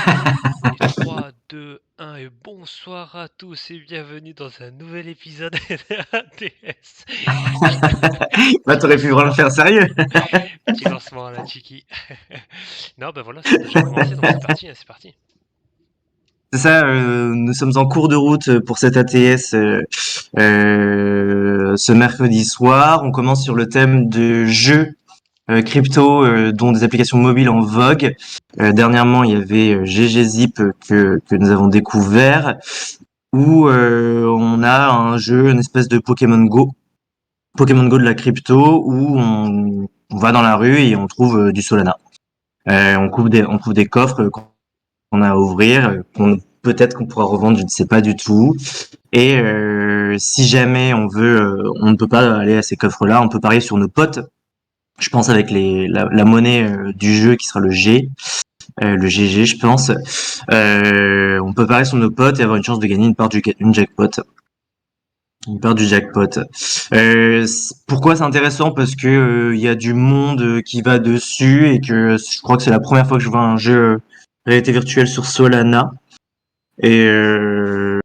Et 3, 2, 1 et bonsoir à tous et bienvenue dans un nouvel épisode de ATS. Bah, Petit t'aurais pu vraiment le lancement, faire sérieux. petit lancement à la Chiki. Non, ben voilà, ça a déjà commencé, donc c'est parti, hein, c'est parti. C'est ça, nous sommes en cours de route pour cet ATS ce mercredi soir. On commence sur le thème de jeux crypto, dont des applications mobiles en vogue. Dernièrement, il y avait GGZip que nous avons découvert, où on a un jeu, une espèce de Pokémon Go de la crypto, où on va dans la rue et on trouve du Solana. On trouve des coffres qu'on a à ouvrir, peut-être qu'on pourra revendre, je ne sais pas du tout. Et si jamais on ne peut pas aller à ces coffres-là, on peut parier sur nos potes. Je pense avec la monnaie du jeu qui sera le GG, je pense. On peut parier sur nos potes et avoir une chance de gagner une part du jackpot. Pourquoi c'est intéressant? Parce que il y a du monde qui va dessus et que je crois que c'est la première fois que je vois un jeu réalité virtuelle sur Solana. Et je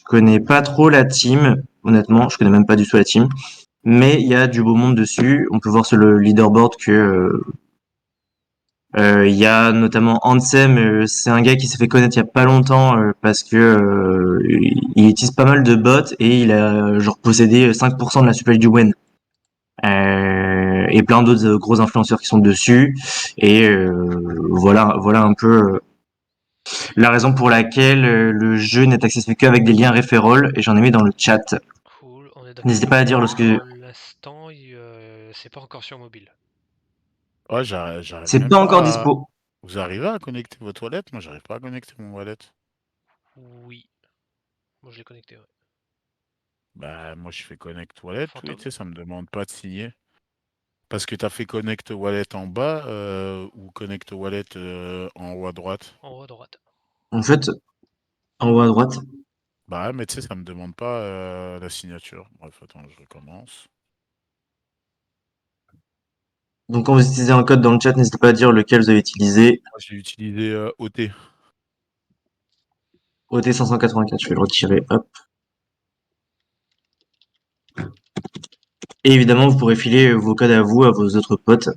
connais pas trop la team, honnêtement, je connais même pas du tout la team. Mais il y a du beau monde dessus. On peut voir sur le leaderboard que il y a notamment Ansem, c'est un gars qui s'est fait connaître il y a pas longtemps parce que il utilise pas mal de bots et il a genre possédé 5% de la supply du Wen. Et plein d'autres gros influenceurs qui sont dessus. Et voilà un peu la raison pour laquelle le jeu n'est accessible qu'avec des liens référol et j'en ai mis dans le chat. Cool, on est N'hésitez d'accord pas à dire que lorsque pour l'instant, c'est pas encore sur mobile. Ouais, j'arrive c'est même pas encore pas à... dispo. Vous arrivez à connecter votre wallet? Moi, j'arrive pas à connecter mon wallet. Oui, moi je l'ai connecté, ouais. Bah, moi, je fais connect wallet, oui, tu Fantôme. sais, ça me demande pas de signer. Parce que t'as fait connect wallet en bas ou connect wallet en haut à droite. En haut à droite. En fait, en haut à droite. Bah, ouais, mais tu sais, ça me demande pas la signature. Bref, attends, je recommence. Donc quand vous utilisez un code dans le chat, n'hésitez pas à dire lequel vous avez utilisé. Moi, j'ai utilisé OT. OT 584, je vais le retirer. Hop. Et évidemment, vous pourrez filer vos codes à vous, à vos autres potes.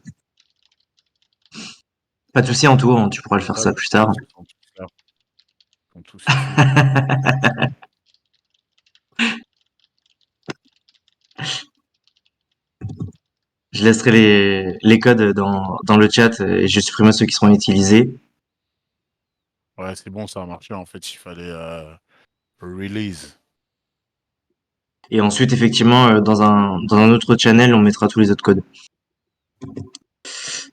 Pas de souci, Anto, hein, tu pourras le faire Ah, ça bah, plus je tard. pense qu'ils sont tous là. Ils sont tous ici. Je laisserai les codes dans le chat et je supprimerai ceux qui seront utilisés. Ouais, c'est bon, ça a marché. En fait, il fallait release. Et ensuite, effectivement, dans un autre channel, on mettra tous les autres codes.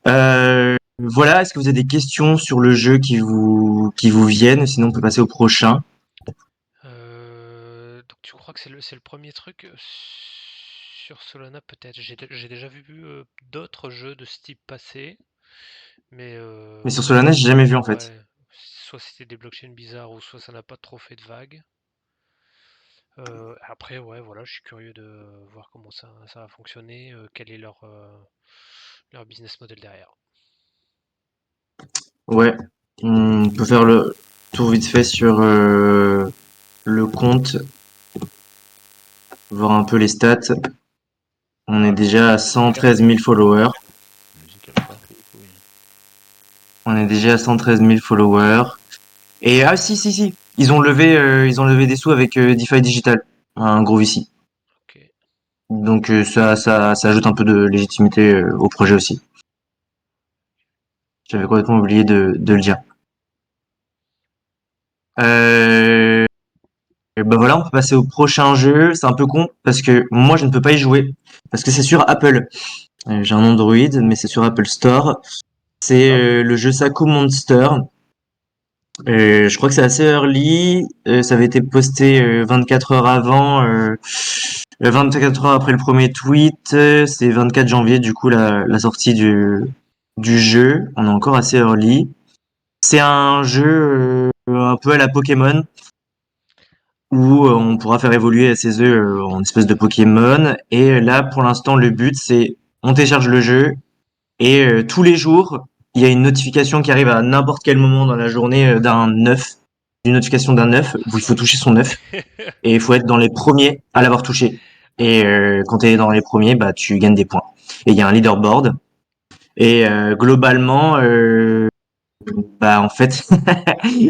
Voilà, est-ce que vous avez des questions sur le jeu qui vous viennent? Sinon, on peut passer au prochain. Donc tu crois que c'est le premier truc sur Solana peut-être. J'ai déjà vu d'autres jeux de ce type passer, mais Mais sur Solana, j'ai jamais vu en fait. ouais, soit c'était des blockchains bizarres ou soit ça n'a pas trop fait de vagues. Après ouais voilà, je suis curieux de voir comment ça va fonctionner, quel est leur business model derrière. Ouais, on peut faire le tour vite fait sur le compte, voir un peu les stats. On est Ah, déjà à musique, 113 000 followers. musique, elle part les couilles. On est déjà à 113 000 followers. Et ah si, ils ont levé des sous avec DeFi Digital, un gros VC. Ok. Donc ça ajoute un peu de légitimité au projet aussi. J'avais complètement oublié de le dire. Euh, Bah voilà, on peut passer au prochain jeu. C'est un peu con parce que moi je ne peux pas y jouer parce que c'est sur Apple. J'ai un Android, mais c'est sur Apple Store. C'est Ah, le jeu Saku Monster. Je crois que c'est assez early. Ça avait été posté 24 heures avant, 24 heures après le premier tweet. C'est 24 janvier, du coup, la sortie du jeu. On est encore assez early. C'est un jeu un peu à la Pokémon, où on pourra faire évoluer ses œufs en espèce de Pokémon. Et là, pour l'instant, le but, c'est on télécharge le jeu et tous les jours, il y a une notification qui arrive à n'importe quel moment dans la journée d'une notification d'un œuf, où il faut toucher son œuf, et il faut être dans les premiers à l'avoir touché. Et quand tu es dans les premiers, bah tu gagnes des points. Et il y a un leaderboard. Et globalement, bah en fait,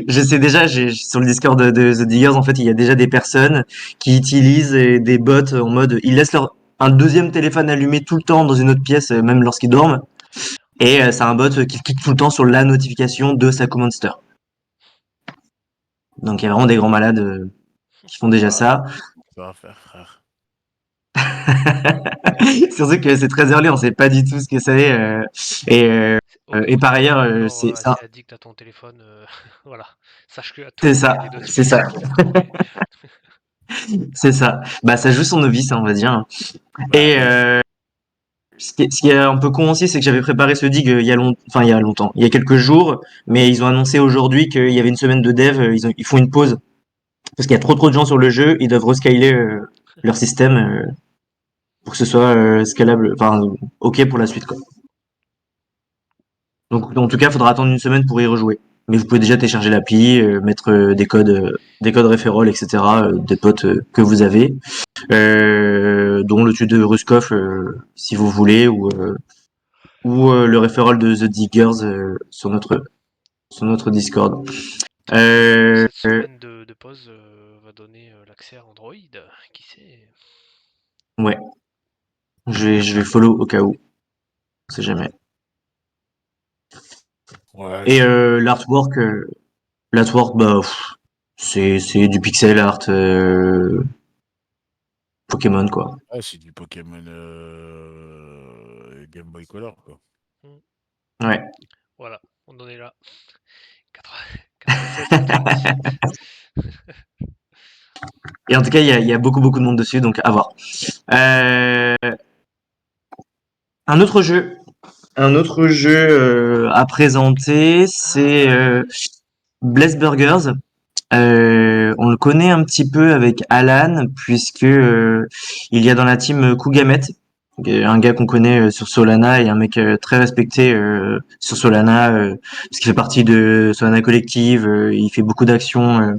je sais déjà, sur le Discord de The Diggers, en fait, il y a déjà des personnes qui utilisent des bots en mode, ils laissent un deuxième téléphone allumé tout le temps dans une autre pièce, même lorsqu'ils dorment. Et c'est un bot qui clique tout le temps sur la notification de sa Monster. Donc il y a vraiment des grands malades qui font déjà ça. Ça va faire, frère. Surtout que c'est très early, on sait pas du tout ce que c'est. Et par ailleurs, Encore c'est ça. assez addict à ton téléphone, voilà. Sache que à tout C'est moment, il ça, y a des c'est ça, notifications qui vont tomber. c'est ça. Bah ça joue son novice, hein, on va dire. Bah Et oui. ce qui est un peu con aussi, c'est que j'avais préparé ce dig il y a longtemps, il y a quelques jours, mais ils ont annoncé aujourd'hui qu'il y avait une semaine de dev, ils font une pause parce qu'il y a trop de gens sur le jeu, ils doivent rescaler leur système pour que ce soit scalable, enfin ok pour la suite quoi. Donc en tout cas, il faudra attendre une semaine pour y rejouer. Mais vous pouvez déjà télécharger l'appli, mettre des codes référol, etc. Des potes que vous avez, dont le tuto de Ruskov si vous voulez, ou le référol de The Diggers sur notre Discord. Peut-être que Euh, cette semaine de pause va donner l'accès à Android, qui sait? ouais, je vais follow au cas où, on sait jamais. Ouais, Et c'est. l'artwork, bah, c'est du pixel art Pokémon quoi. Ouais, c'est du Pokémon Game Boy Color, quoi. Hmm. Ouais. Voilà, on en est là. 96-98. Et en tout cas, il y a beaucoup beaucoup de monde dessus, donc à voir. Euh, un autre jeu, à présenter, c'est Blaze Burgers. On le connaît un petit peu avec Alan, puisque il y a dans la team Kugamet, un gars qu'on connaît sur Solana et un mec très respecté sur Solana, parce qu'il fait partie de Solana Collective, il fait beaucoup d'actions,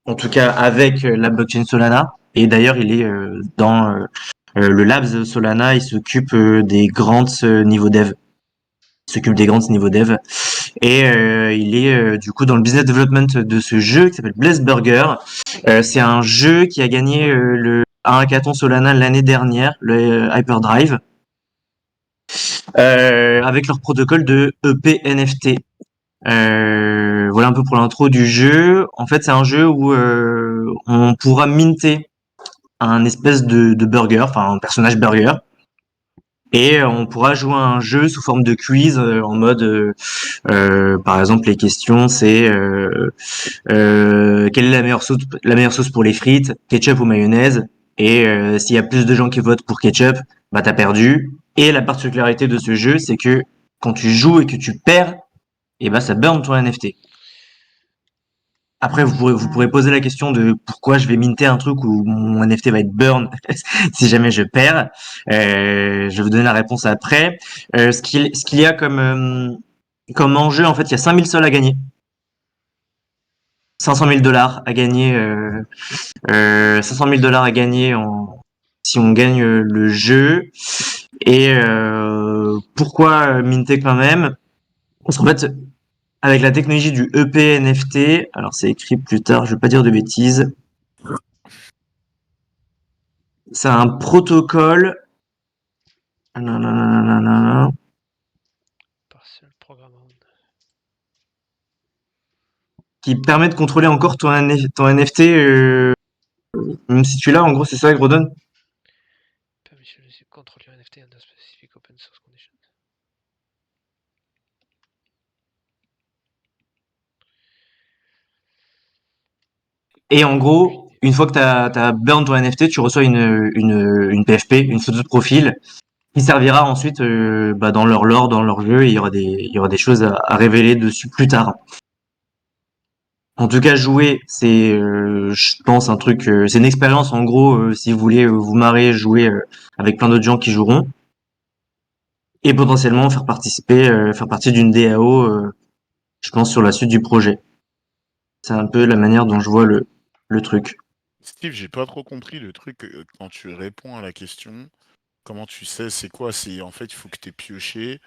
en tout cas avec la blockchain Solana. Et d'ailleurs, il est dans le Labs Solana, il s'occupe des grands niveaux dev. Il s'occupe des grands niveaux dev. Et il est du coup dans le business development de ce jeu qui s'appelle Blaze Burger. C'est un jeu qui a gagné le un hackathon Solana l'année dernière, le Hyperdrive, avec leur protocole de EP NFT. Voilà un peu pour l'intro du jeu. En fait, c'est un jeu où on pourra minter un espèce de burger, enfin un personnage burger, et on pourra jouer à un jeu sous forme de quiz en mode, par exemple, les questions, c'est quelle est la meilleure sauce pour les frites, ketchup ou mayonnaise, et s'il y a plus de gens qui votent pour ketchup, bah t'as perdu. Et la particularité de ce jeu, c'est que quand tu joues et que tu perds, et bah ça burn ton NFT. Après, vous pourrez poser la question de pourquoi je vais minter un truc où mon NFT va être burn si jamais je perds. Je vais vous donner la réponse après. Ce qu'il y a comme enjeu, en fait, il y a 5000 sols à gagner. 500 000 dollars à gagner. 500 000 dollars à gagner si on gagne le jeu. Et pourquoi minter quand même? Parce qu'en fait, avec la technologie du EP NFT, alors c'est écrit plus tard, je vais pas dire de bêtises. C'est un protocole. Non, non, non, non, non, non. Partial programmable. Qui permet de contrôler encore ton NFT, même si tu l'as, en gros, c'est ça, Grodon. Permission to control your NFT under specific open source conditions. Et en gros, une fois que t'as burn ton NFT, tu reçois une PFP, une photo de profil, qui servira ensuite bah, dans leur lore, dans leur jeu, et il y aura des choses à révéler dessus plus tard. En tout cas, jouer, c'est, je pense, un truc, c'est une expérience en gros, si vous voulez vous marrer, jouer avec plein d'autres gens qui joueront. et potentiellement faire partie d'une DAO, je pense, sur la suite du projet. C'est un peu la manière dont je vois le truc. Steve, j'ai pas trop compris le truc quand tu réponds à la question. Comment tu sais c'est quoi? C'est en fait, il faut que tu aies pioché.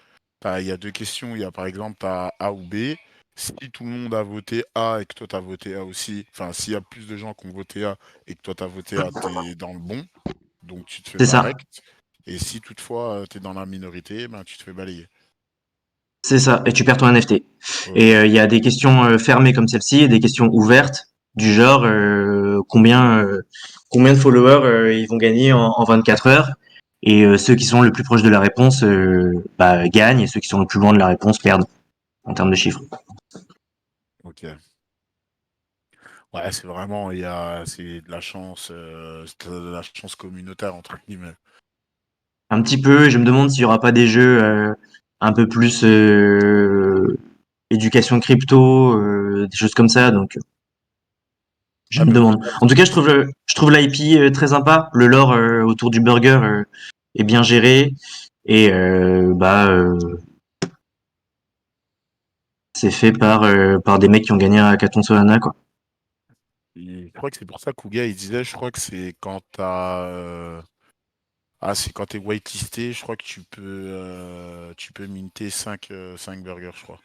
Il y a deux questions. Il y a par exemple, tu as A ou B. Si tout le monde a voté A et que toi tu as voté A aussi, enfin, s'il y a plus de gens qui ont voté A et que toi tu as voté A, tu es dans le bon. Donc tu te fais C'est ça. direct. Et si toutefois tu es dans la minorité, ben, tu te fais balayer. C'est ça. Et tu perds ton NFT. Et Ok. il y a des questions fermées comme celle-ci et des questions ouvertes du genre combien de followers ils vont gagner en 24 heures. Et ceux qui sont le plus proches de la réponse gagnent et ceux qui sont le plus loin de la réponse perdent en termes de chiffres. Ok. Ouais, c'est vraiment, c'est de la chance communautaire entre guillemets. Un petit peu, et je me demande s'il y aura pas des jeux un peu plus éducation crypto, des choses comme ça. Donc je Ah, me mais demande. En tout cas, je trouve l'IP très sympa. Le lore autour du burger est bien géré et c'est fait par des mecs qui ont gagné un hackathon Solana quoi. je crois que c'est pour ça qu'Ouga il disait, je crois que c'est quand c'est quand t'es whitelisté, je crois que tu peux minter 5 burgers, je crois.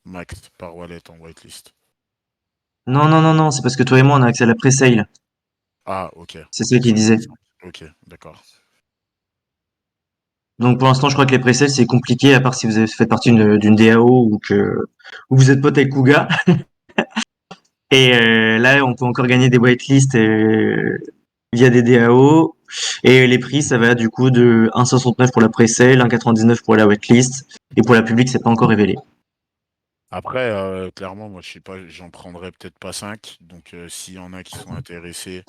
Max par wallet en whitelist. Non non non non, c'est parce que toi et moi on a accès à la pré-sale. Ah, ok. C'est ce Donc qu'il ça disait. fait 5. Ok, d'accord. Donc pour l'instant, je crois que les pré-sales c'est compliqué à part si vous avez fait partie d'une DAO ou vous êtes pote avec Kuga. Et là, on peut encore gagner des whitelists via des DAO. Et les prix, ça va du coup de 1,69 pour la pre-sale, 1,99 pour la whitelist. Et pour la publique, c'est pas encore révélé. Après, clairement, moi je sais pas, j'en prendrais peut-être pas 5. Donc s'il y en a qui sont intéressés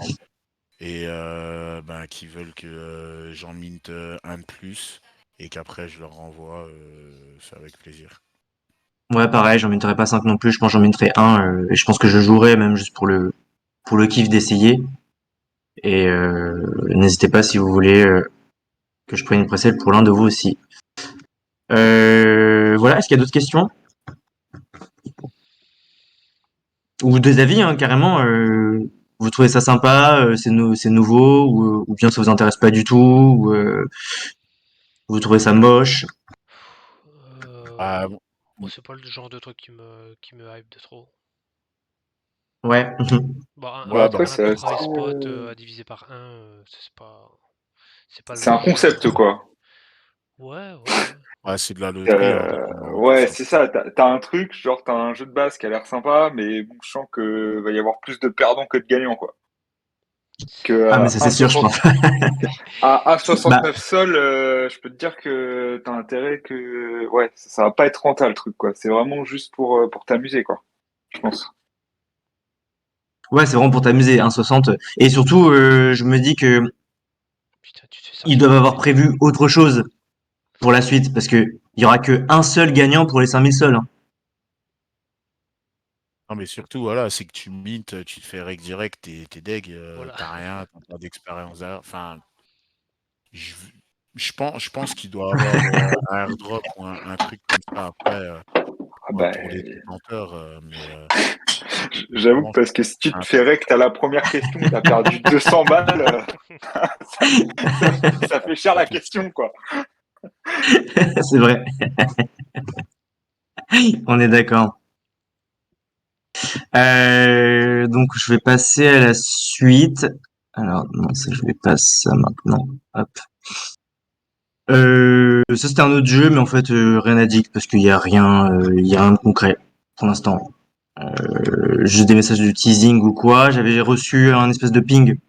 et ben, qui veulent que j'en minte un de plus et qu'après je leur renvoie, c'est avec plaisir. Ouais, pareil, j'en minerai pas 5 non plus. Je pense que j'en minerai un. Et je pense que je jouerai même juste pour le kiff d'essayer. Et n'hésitez pas si vous voulez que je prenne une pre-sale pour l'un de vous aussi. Voilà, est-ce qu'il y a d'autres questions? Ou des avis, hein, carrément. Vous trouvez ça sympa, c'est nouveau, ou bien ça vous intéresse pas du tout, ou vous trouvez ça moche. Ah, Moi, c'est pas le genre de truc qui me hype de trop. Ouais. Bah, Bah, ouais, bah, après, un c'est price assez, spot à diviser par un, c'est pas c'est un le genre de concept, truc. quoi. Ouais, ouais. ouais, c'est de la loterie, hein, techniquement, tout Ouais, ça. c'est ça. T'as un truc, genre, t'as un jeu de base qui a l'air sympa, mais bon, je sens que va y avoir plus de perdants que de gagnants, quoi. Que Ah, mais ça c'est sûr, je pense. à Bah, 1,69 sol, je peux te dire que t'as intérêt que, ouais, ça va pas être rentable, le truc, quoi. C'est vraiment juste pour t'amuser, quoi. Je pense. ouais, c'est vraiment pour t'amuser, 1,60. Et surtout, je me dis que Putain, tu te fais ils sortir doivent par avoir Ophélie. prévu autre chose pour la suite, parce que il y aura que un seul gagnant pour les 5000 sols, hein. Non, mais surtout, voilà, c'est que tu mintes, tu te fais rec direct, t'es deg, Voilà. t'as rien, t'as pas d'expérience derrière. Enfin, je, je pense qu'il doit avoir un airdrop ou un truc comme ça après, Ah bah, pour les détenteurs, mais j'avoue que vraiment, parce que si tu te un fais truc. rect à la première question, t'as perdu 200 balles, ça, ça fait cher En la plus, question, quoi. C'est vrai, on est d'accord. Donc, je vais passer à la suite. Alors, non, ça, je vais passer ça maintenant. Hop. Ça c'était un autre jeu, mais en fait rien à dire parce qu'il y a rien de concret pour l'instant. Juste des messages de teasing ou quoi. J'avais reçu un espèce de ping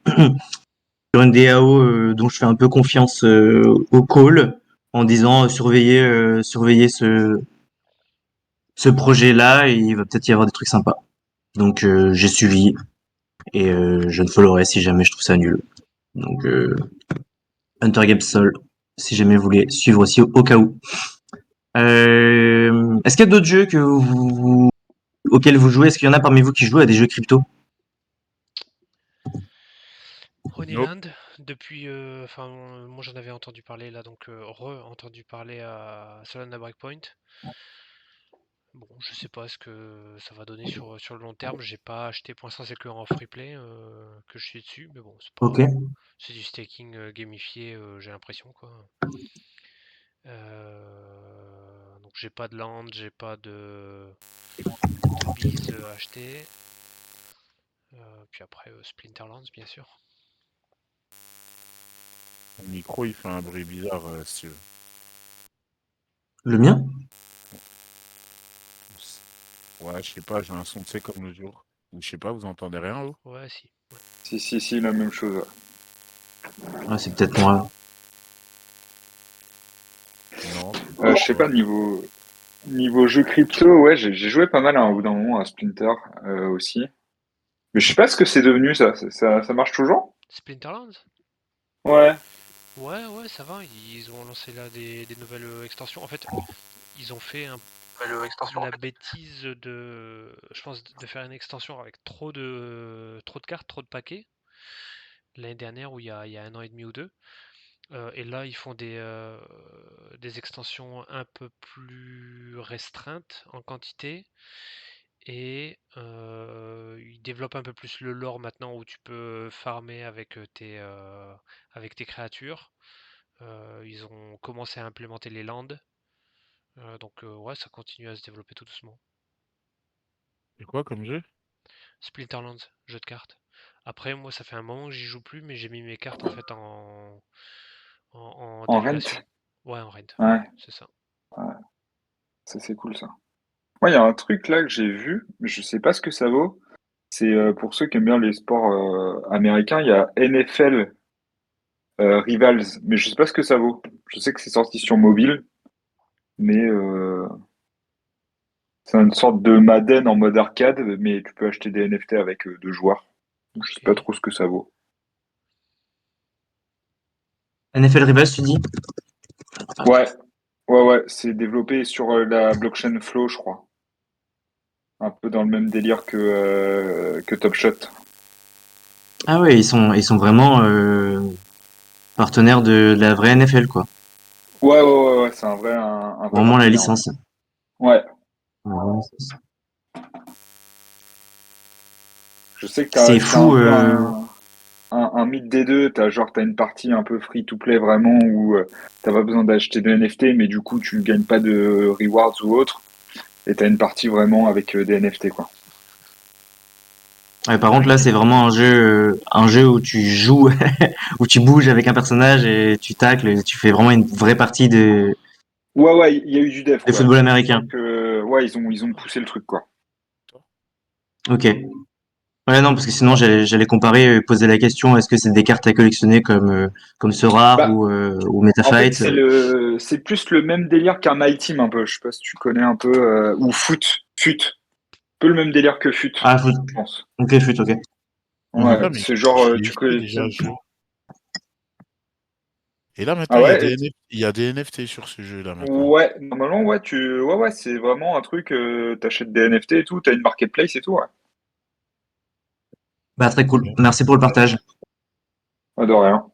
sur une DAO dont je fais un peu confiance au call en disant surveillez ce projet-là et il va peut-être y avoir des trucs sympas. Donc j'ai suivi et je ne followerai si jamais je trouve ça nul. Donc Hunter Games Soul, si jamais vous voulez suivre aussi au cas où. Est-ce qu'il y a d'autres jeux auxquels vous jouez? Est-ce qu'il y en a parmi vous qui jouent à des jeux crypto? nope. Honeyland, depuis, enfin, moi j'en avais entendu parler là, donc re-entendu parler à Solana Breakpoint. Bon, je sais pas ce que ça va donner sur le long terme. J'ai pas acheté pour l'instant, c'est que en free play que je suis dessus, mais bon, Ok. c'est du staking gamifié, j'ai l'impression quoi. Donc j'ai pas de land, j'ai pas de bees achetés. Puis après Splinterlands bien sûr. Mon micro, il fait un bruit bizarre, si tu veux. Le mien? Ouais, je sais pas, j'ai un son, tu sais, comme le jour. Ou je sais pas, vous entendez rien, vous? Ouais, si. Ouais. Si, la même chose. Ouais, c'est peut-être moi. Non. Je sais pas, niveau jeu crypto, ouais, j'ai joué pas mal hein, au bout d'un moment à Splinter aussi. Mais je sais pas ce que c'est devenu ça. Ça marche toujours? Splinterlands? Ouais. Ouais, ça va. Ils ont lancé là des nouvelles extensions. En fait, ils ont fait la bêtise je pense, de faire une extension avec trop de cartes, trop de paquets. L'année dernière, ou il y a un an et demi ou deux. Et là, ils font des extensions un peu plus restreintes en quantité. Et ils développent un peu plus le lore maintenant où tu peux farmer avec tes créatures. Ils ont commencé à implémenter les lands. Donc ouais, ça continue à se développer tout doucement. C'est quoi comme jeu? Splinterlands, jeu de cartes. Après, moi, ça fait un moment que j'y joue plus, mais j'ai mis mes cartes en fait en En dérivation. rent? Ouais, en raid, ouais, Ouais. c'est ça. Ouais, ça c'est cool ça. Moi, il y a un truc là que j'ai vu, mais je sais pas ce que ça vaut. C'est pour ceux qui aiment bien les sports américains, il y a NFL Rivals, mais je sais pas ce que ça vaut. Je sais que c'est sorti sur mobile, mais c'est une sorte de Madden en mode arcade, mais tu peux acheter des NFT avec deux joueurs. Je sais Ok. pas trop ce que ça vaut. NFL Rivals, tu dis? Ouais, ouais, c'est développé sur la blockchain Flow, je crois. Un peu dans le même délire que Top Shot. Ah ouais, ils sont vraiment partenaires de la vraie NFL, quoi. Ouais, c'est un vrai Vraiment la partenaire. licence. Ouais, Ouais. je sais que C'est c'est un fou. peu un mythe des deux. T'as une partie un peu free to play vraiment où t'as pas besoin d'acheter de NFT, mais du coup tu gagnes pas de rewards ou autre. Et t'as une partie vraiment avec des NFT quoi. Ouais, par contre, là, c'est vraiment un jeu où tu joues, où tu bouges avec un personnage et tu tacles, et tu fais vraiment une vraie partie Ouais, il y a eu du dev de quoi. football Tu américain. sens que ouais ils ont poussé le truc quoi. Ok. Ouais, non, parce que sinon, j'allais comparer, poser la question, est-ce que c'est des cartes à collectionner comme ce rare Bah ou en fait Metafight? c'est plus le même délire qu'un My Team un peu. Je sais pas si tu connais un peu ou Fut. Un peu le même délire que Fut, Ah, je pense. ok, flûte, ok. Mhm. Ouais, Ah, mais c'est genre je l'ai tu fait déjà, collectionnes. ce jeu. Et là, Ah maintenant, ouais, il y a des NFT sur ce jeu-là, maintenant. ouais, normalement, ouais, c'est vraiment un truc, t'achètes des NFT et tout, t'as une marketplace et tout, ouais. Bah, très cool. Ok. Merci pour le partage. Ouais, de rien.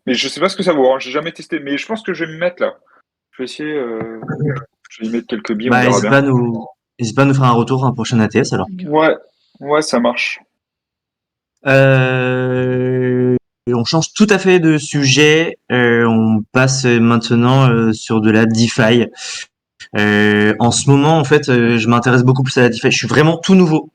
Mais je sais pas ce que ça vaut, hein, j'ai jamais testé, mais je pense que je vais m'y mettre là. Je vais essayer, je vais y mettre quelques billes, on Bah, verra bien. n'hésite pas à nous faire un retour un prochain ATS, alors. Ouais, ouais, ça marche. On change tout à fait de sujet. On passe maintenant sur de la DeFi. En ce moment, en fait, je m'intéresse beaucoup plus à la DeFi. Je suis vraiment tout nouveau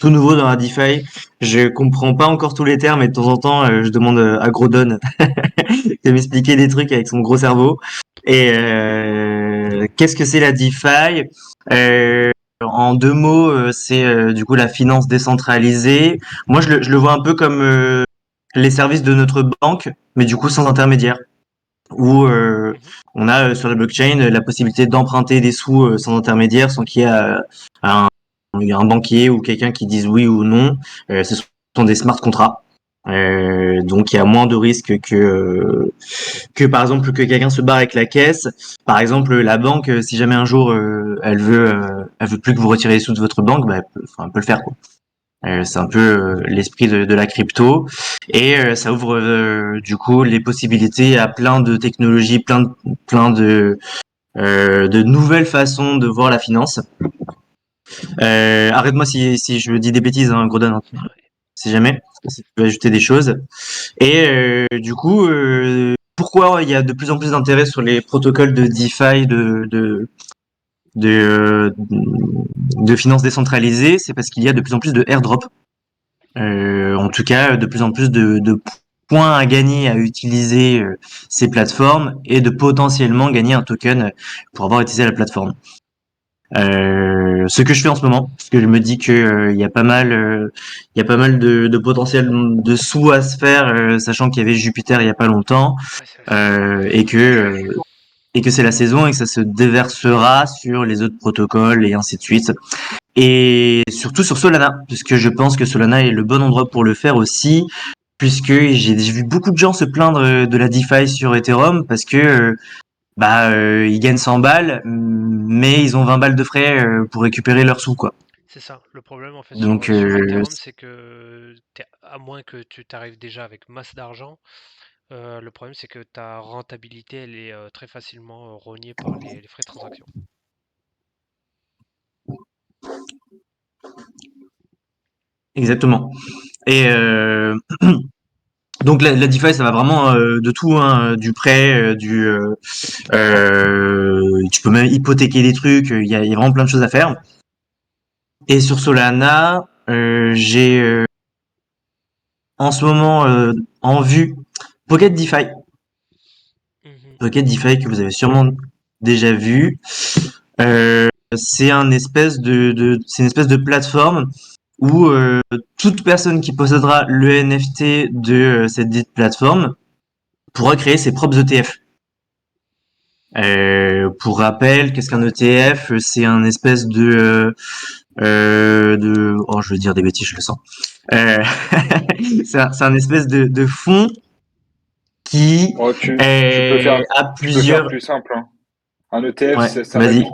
dans la DeFi. Je comprends pas encore tous les termes et de temps en temps, je demande à Grodon de m'expliquer des trucs avec son gros cerveau. Et qu'est-ce que c'est la DeFi? En deux mots, c'est du coup la finance décentralisée. Moi, je le vois un peu comme les services de notre banque, mais du coup sans intermédiaire. Où Mhm. on a sur la blockchain la possibilité d'emprunter des sous sans intermédiaire, sans qu'il y ait un, un banquier ou quelqu'un qui dise oui ou non. Ce sont des smart contrats. Donc il y a moins de risques que par exemple que quelqu'un se barre avec la caisse. Par exemple, la banque, si jamais un jour elle veut plus que vous retirez les sous de votre banque, bah, elle peut le faire quoi. C'est un peu l'esprit de la crypto, et ça ouvre du coup les possibilités à plein de technologies, plein de nouvelles façons de voir la finance. Arrête-moi si je dis des bêtises, hein, Gordon, hein, si jamais, si tu veux ajouter des choses. Et du coup, pourquoi il y a de plus en plus d'intérêt sur les protocoles de DeFi, de finances décentralisées, c'est parce qu'il y a de plus en plus de airdrop. En tout cas, de plus en plus de points à gagner à utiliser ces plateformes, et de potentiellement gagner un token pour avoir utilisé la plateforme. Ce que je fais en ce moment, parce que je me dis que il y a pas mal de potentiel de sous à se faire, sachant qu'il y avait Jupiter il y a pas longtemps, Ouais, c'est vrai. et que c'est la saison et que ça se déversera sur les autres protocoles et ainsi de suite. Et surtout sur Solana, puisque je pense que Solana est le bon endroit pour le faire aussi, puisque j'ai vu beaucoup de gens se plaindre de la DeFi sur Ethereum, parce que ils gagnent 100 balles, mais ils ont 20 balles de frais pour récupérer leurs sous, quoi. C'est ça. Le problème, en fait, Donc, sur Ethereum, c'est que, à moins que tu t'arrives déjà avec masse d'argent, le problème, c'est que ta rentabilité, elle est très facilement rognée par les frais de transaction. exactement. Et donc la DeFi, ça va vraiment de tout, hein, du prêt, tu peux même hypothéquer des trucs. Il y a vraiment plein de choses à faire. Et sur Solana, j'ai en ce moment en vue Pocket DeFi. Mhm. Pocket DeFi que vous avez sûrement déjà vu. C'est c'est une espèce de plateforme où toute personne qui possédera le NFT de cette dite plateforme pourra créer ses propres ETF. Pour rappel, qu'est-ce qu'un ETF? C'est un espèce oh, je veux dire des bêtises, je le sens. Euh, c'est un espèce de fonds qui Oh, a tu peux faire plusieurs. plus simple, hein. Un ETF, Ouais, ça vas-y. réplique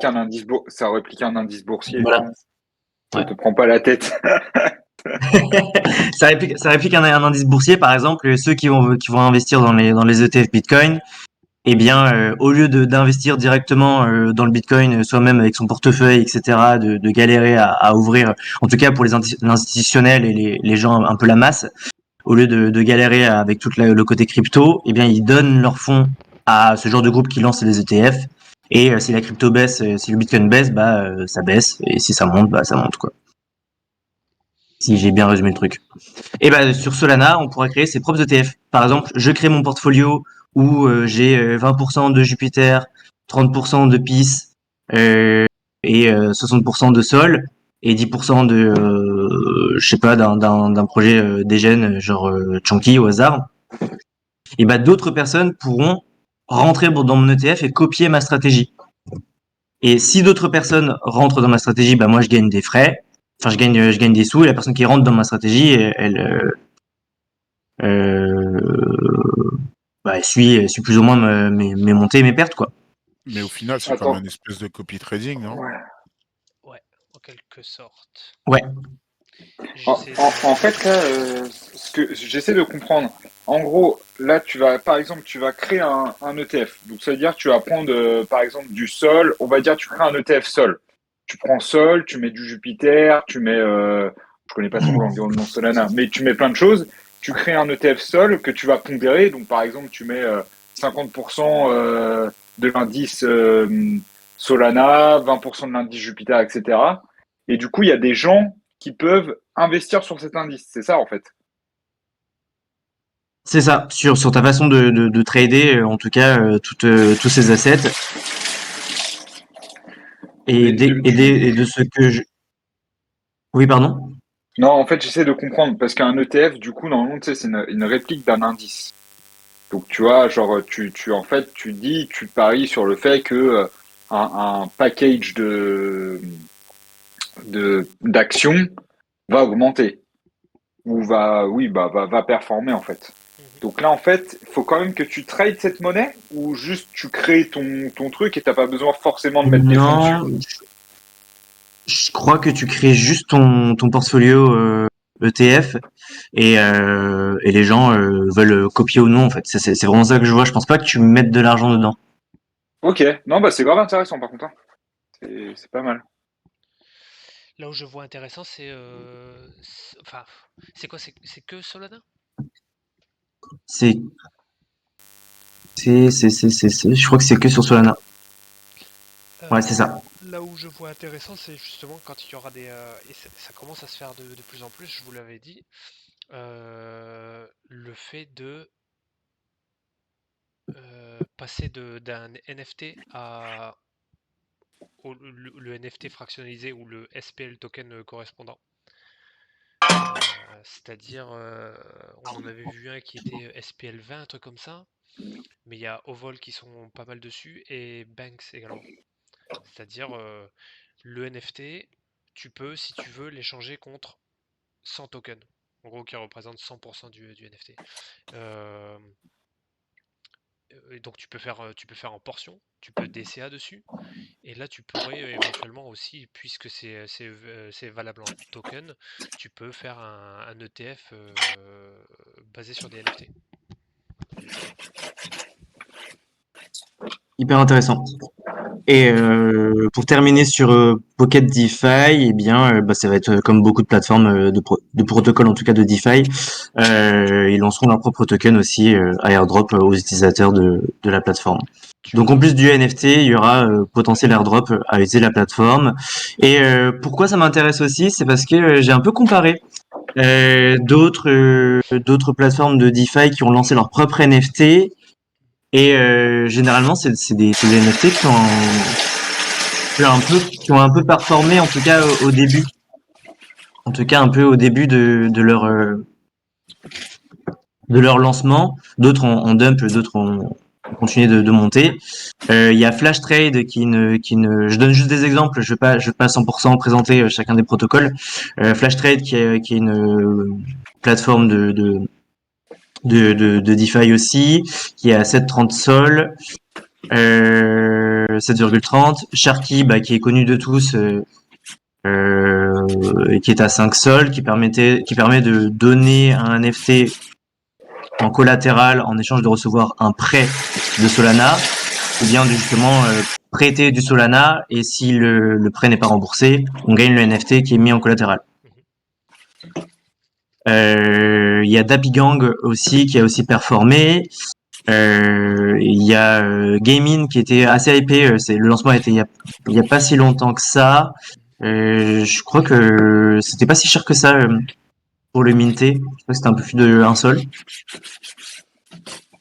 ça réplique un indice boursier. Voilà. Ça Ouais. te prend pas la tête. Ça réplique un indice boursier, par exemple. Ceux qui vont investir dans les ETF Bitcoin, eh bien, au lieu d'investir directement dans le Bitcoin, soi-même avec son portefeuille, etc., de galérer à ouvrir, en tout cas pour les institutionnels et les gens un peu la masse, au lieu de galérer avec tout le côté crypto, eh bien, ils donnent leurs fonds à ce genre de groupe qui lance les ETF. Et si la crypto baisse, si le Bitcoin baisse, ça baisse. Et si ça monte, ça monte, quoi. Si j'ai bien résumé le truc. Et sur Solana, on pourra créer ses propres ETF. Par exemple, je crée mon portfolio où j'ai 20% de Jupiter, 30% de PIS et 60% de Sol, et 10% de je sais pas, d'un projet dégène, genre Chunky au hasard. Et d'autres personnes pourront rentrer dans mon ETF et copier ma stratégie. Et si d'autres personnes rentrent dans ma stratégie, moi je gagne des frais. Enfin, je gagne des sous, et la personne qui rentre dans ma stratégie, elle suit plus ou moins mes montées et mes pertes, quoi. Mais au final, c'est comme Attends. un espèce de copy trading, non? Ouais. Ouais, en quelque sorte. Ouais. J'essaie En de... fait, là, ce que j'essaie de comprendre, en gros, là, par exemple, tu vas créer un ETF. Donc, ça veut dire que tu vas prendre, par exemple, du Sol. On va dire, tu crées un ETF Sol. Tu prends Sol, tu mets du Jupiter, tu mets, je connais pas trop l'environnement Solana, mais tu mets plein de choses. Tu crées un ETF Sol que tu vas pondérer. Donc, par exemple, tu mets 50% de l'indice Solana, 20% de l'indice Jupiter, etc. Et du coup, il y a des gens qui peuvent investir sur cet indice. C'est ça, en fait. C'est ça, sur ta façon de trader, en tout cas, tous ces assets. Mais Et de ce que je... Oui, pardon? non, en fait, j'essaie de comprendre parce qu'un ETF, du coup, normalement, tu sais, c'est une réplique d'un indice. Donc, tu vois, genre, en fait, tu paries sur le fait que un package d'actions va augmenter ou va performer, en fait. Mhm. Donc là, en fait, il faut quand même que tu trades cette monnaie ou juste tu crées ton truc et t'as pas besoin forcément de mettre tes fonds dessus. Non, je crois que tu crées juste ton portfolio ETF et les gens veulent copier ou non en fait. C'est vraiment ça que je vois. Je pense pas que tu mettes de l'argent dedans. Ok, non, bah c'est grave intéressant par contre, hein. C'est pas mal. Là où je vois intéressant, enfin, c'est quoi? C'est que Solana? C'est je crois que c'est que sur Solana. Ouais, c'est ça. Là où je vois intéressant, c'est justement quand il y aura et ça commence à se faire de plus en plus, je vous l'avais dit, le fait de passer d'un NFT le NFT fractionnalisé ou le SPL token correspondant. C'est-à-dire, on en avait vu un qui était SPL 20, un truc comme ça, mais il y a Ovol qui sont pas mal dessus et Banks également. C'est-à-dire, le NFT, tu peux, si tu veux, l'échanger contre 100 tokens, en gros qui représentent 100% du NFT. Euh, et donc tu peux faire en portions, tu peux DCA dessus, et là tu pourrais éventuellement aussi, puisque c'est valable en token, tu peux faire un ETF basé sur des NFT. Hyper intéressant. Et pour terminer sur Pocket DeFi, eh bien, bah, ça va être comme beaucoup de plateformes de protocoles, en tout cas de DeFi. Ils lanceront leur propre token aussi à airdrop aux utilisateurs de la plateforme. Tu Donc en vois, plus du NFT, il y aura potentiel airdrop à utiliser la plateforme. Et pourquoi ça m'intéresse aussi, c'est parce que j'ai un peu comparé d'autres plateformes de DeFi qui ont lancé leur propre NFT. Et généralement, c'est des NFT qui ont un peu performé, en tout cas au début. En tout cas, un peu au début de leur lancement. D'autres en dump, d'autres ont continué de monter. Il y a Flash Trade je donne juste des exemples. Je vais pas à 100% présenter chacun des protocoles. Flash Trade qui est une plateforme de DeFi aussi, qui est à 7,30 Sol. 7,30. Sharky, bah, qui est connu de tous, et qui est à 5 sols, qui permet de donner un NFT en collatéral en échange de recevoir un prêt de Solana, ou bien de justement prêter du Solana, et si le prêt n'est pas remboursé, on gagne le NFT qui est mis en collatéral. Il y a Dappy Gang aussi qui a aussi performé. Il y a Gaming qui était assez hypé. Le lancement a été il y a pas si longtemps que ça. Je crois que c'était pas si cher que ça pour le minter. Je crois que c'était un peu plus de un sol.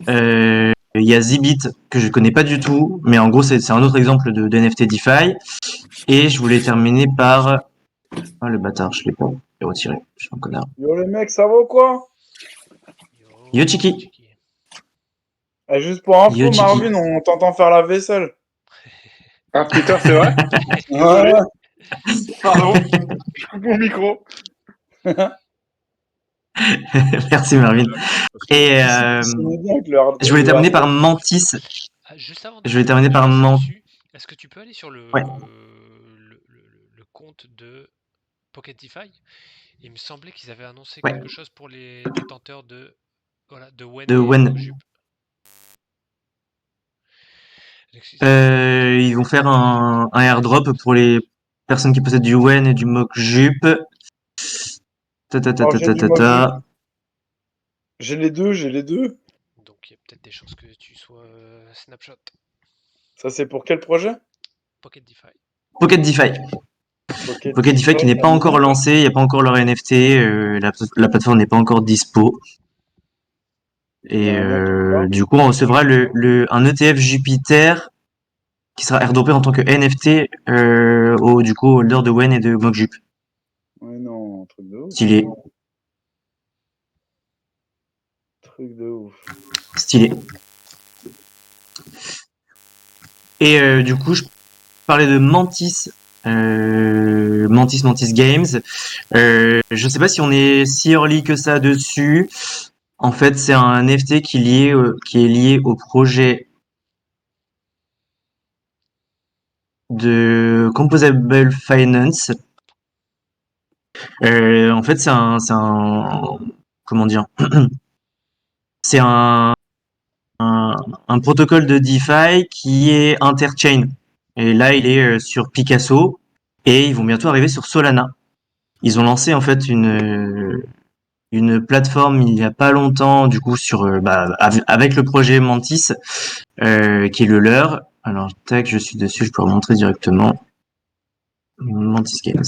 Il y a Zbit que je connais pas du tout, mais en gros c'est un autre exemple de NFT DeFi. Et je voulais terminer par le bâtard, je l'ai retiré. Je suis un connard. Yo les mecs, ça va ou quoi? Yo Chiki. Eh, juste pour info, Yo Chiki. Marvin, on t'entend faire la vaisselle. Ah putain, c'est vrai? Ouais. Pardon, je coupe mon micro. Merci Marvin. Et je voulais terminer par Mantis. Juste avant Je voulais terminer par dessus, est-ce que tu peux aller sur Ouais. le compte de Pocket DeFi? Il me semblait qu'ils avaient annoncé Ouais. quelque chose pour les détenteurs de Wen De et Wen. Mokjup. Ils vont faire un airdrop pour les personnes qui possèdent du Wen et du Mokjup. J'ai les deux. Donc il y a peut-être des chances que tu sois Snapshot. Ça, c'est pour quel projet? Pocket DeFi. Pocket DeFi. Pocket DeFi qui n'est pas encore lancé, il n'y a pas encore leur NFT, la plateforme n'est pas encore dispo. Et du coup, on recevra un ETF Jupiter qui sera airdropé en tant que NFT du coup holder de Wen et de Mokjup. Ouais, non, truc de ouf. Stylé. Truc de ouf. Stylé. Et du coup, je parlais de Mantis. Mantis Games. Je sais pas si on est si early que ça dessus. En fait, c'est un NFT qui est lié au projet de Composable Finance. En fait, comment dire, c'est un protocole de DeFi qui est interchain. Et là, il est sur Picasso et ils vont bientôt arriver sur Solana. Ils ont lancé en fait une plateforme il y a pas longtemps, du coup sur avec le projet Mantis, qui est le leur. Alors tac, je suis dessus, je peux remontrer directement. Mantis Games.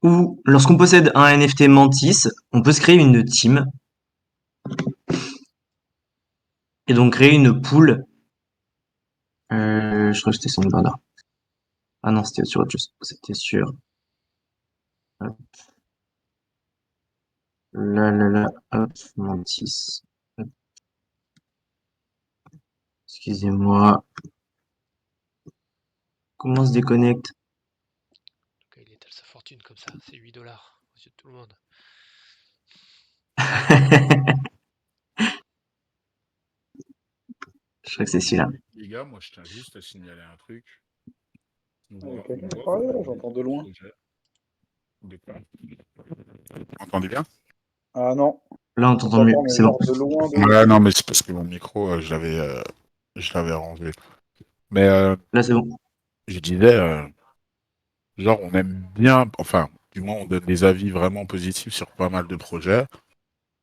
Où lorsqu'on possède un NFT Mantis, on peut se créer une team et donc créer une pool. Je crois que c'était son banner. Ah non, c'était sur autre chose. C'était sur. Là, hop, Mantis. Hop, excusez-moi. Comment on se déconnecte? Donc, il étale sa fortune comme ça, c'est 8 dollars aux yeux de tout le monde. Je crois que c'est celui-là. Les gars, moi je tiens juste à signaler un truc. On Il y a voit, quelqu'un on qui voit parle là, qu'on a j'entends des de loin. projets. Vous m'entendez bien? Ah non, Là, on on t'entend mieux. t'entend, mais C'est bon. genre de loin, de loin. Ouais, non, mais c'est parce que mon micro, je l'avais rangé. Mais Là, c'est bon. je disais, genre, on aime bien, enfin, du moins, on donne des avis vraiment positifs sur pas mal de projets.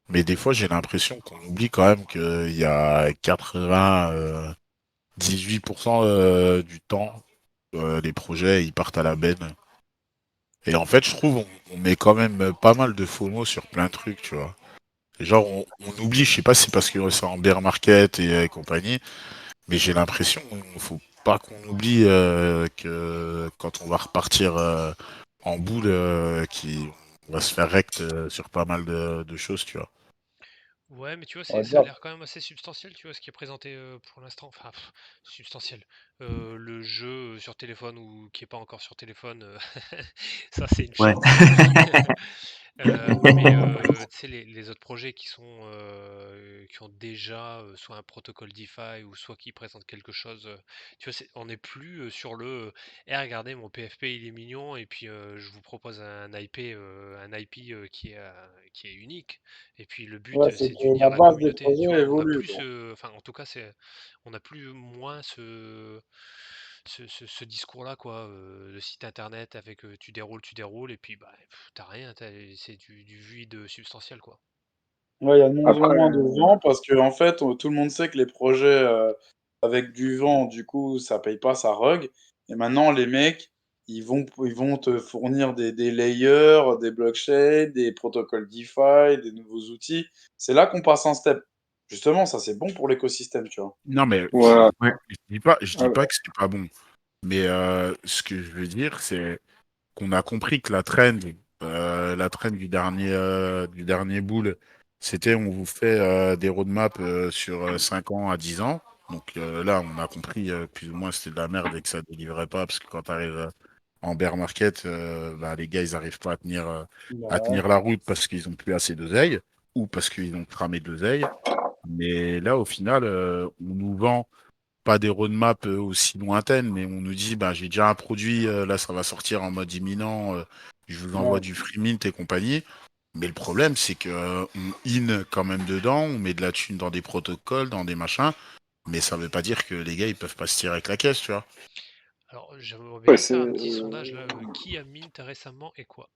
Mais des fois, j'ai l'impression qu'on oublie quand même qu'il y a 98% du temps, les projets, ils partent à la benne. Et en fait, je trouve, on met quand même pas mal de faux mots sur plein de trucs, tu vois. Et genre, on oublie, je sais pas si c'est parce que c'est en bear market et compagnie, mais j'ai l'impression, faut pas qu'on oublie que quand on va repartir en boule, on va se faire rect sur pas mal de choses, tu vois. Ouais, mais tu vois, On va ça a dire. l'air quand même assez substantiel, tu vois, ce qui est présenté pour l'instant. Enfin, substantiel. Le jeu sur téléphone ou qui est pas encore sur téléphone, ça c'est une Ouais. chose. Mais tu sais, les autres projets qui ont déjà soit un protocole DeFi ou soit qui présentent quelque chose, tu vois, on n'est plus sur Eh, regardez, mon PFP il est mignon et puis je vous propose un IP qui est unique. Et puis le but Ouais, c'est c'est que d'unir la la base des communauté. Tu projets vois, on n'a évolue, plus quoi. enfin en tout cas on n'a plus moins ce discours-là, quoi, de site internet avec tu déroules, et puis bah, t'as rien, c'est du vide substantiel, quoi. Ouais, il y a de moins en Après, moins de vent parce que en fait, tout le monde sait que les projets avec du vent, du coup, ça paye pas, ça rug. Et maintenant, les mecs, ils vont te fournir des layers, des blockchains, des protocoles DeFi, des nouveaux outils. C'est là qu'on passe un step. Justement, ça, c'est bon pour l'écosystème, tu vois. Non, mais ouais, Ouais. je dis ah, pas que c'est pas bon. Mais ce que je veux dire, c'est qu'on a compris que la trend du dernier boule, c'était on vous fait des roadmaps sur 5 ans à 10 ans. Donc là, on a compris plus ou moins c'était de la merde et que ça ne délivrait pas parce que quand tu arrives en bear market, bah, les gars, ils n'arrivent pas à Bah, tenir la route parce qu'ils ont plus assez d'oseille ou parce qu'ils ont cramé de l'oseille. Mais là, au final, on nous vend pas des roadmaps aussi lointaines, mais on nous dit, bah, j'ai déjà un produit, là, ça va sortir en mode imminent, je vous envoie ouais. du free mint et compagnie. Mais le problème, c'est que on in quand même dedans, on met de la thune dans des protocoles, dans des machins, mais ça veut pas dire que les gars, ils peuvent pas se tirer avec la caisse, tu vois. Alors, j'aimerais ouais, bien c'est. faire un petit sondage là. Qui a mint récemment et quoi?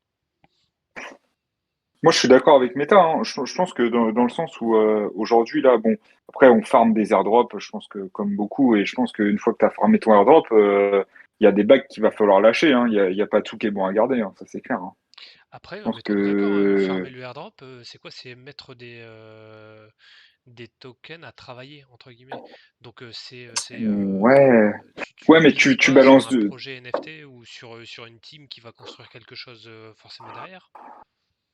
Moi, je suis d'accord avec Meta, hein. Je pense que dans le sens où aujourd'hui, là, bon, après, on farme des airdrops, je pense que comme beaucoup, et je pense qu'une fois que tu as farmé ton airdrop, il y a des bags qu'il va falloir lâcher, hein. Il y a pas tout qui est bon à garder, hein. Ça c'est clair, hein. Après, Je pense mettons-nous d'accord, que farmer le airdrop, c'est quoi? C'est mettre des tokens à travailler, entre guillemets. Donc, ouais, tu ouais, mais mises tu pas sur balances un de. projet NFT ou sur une team qui va construire quelque chose forcément derrière.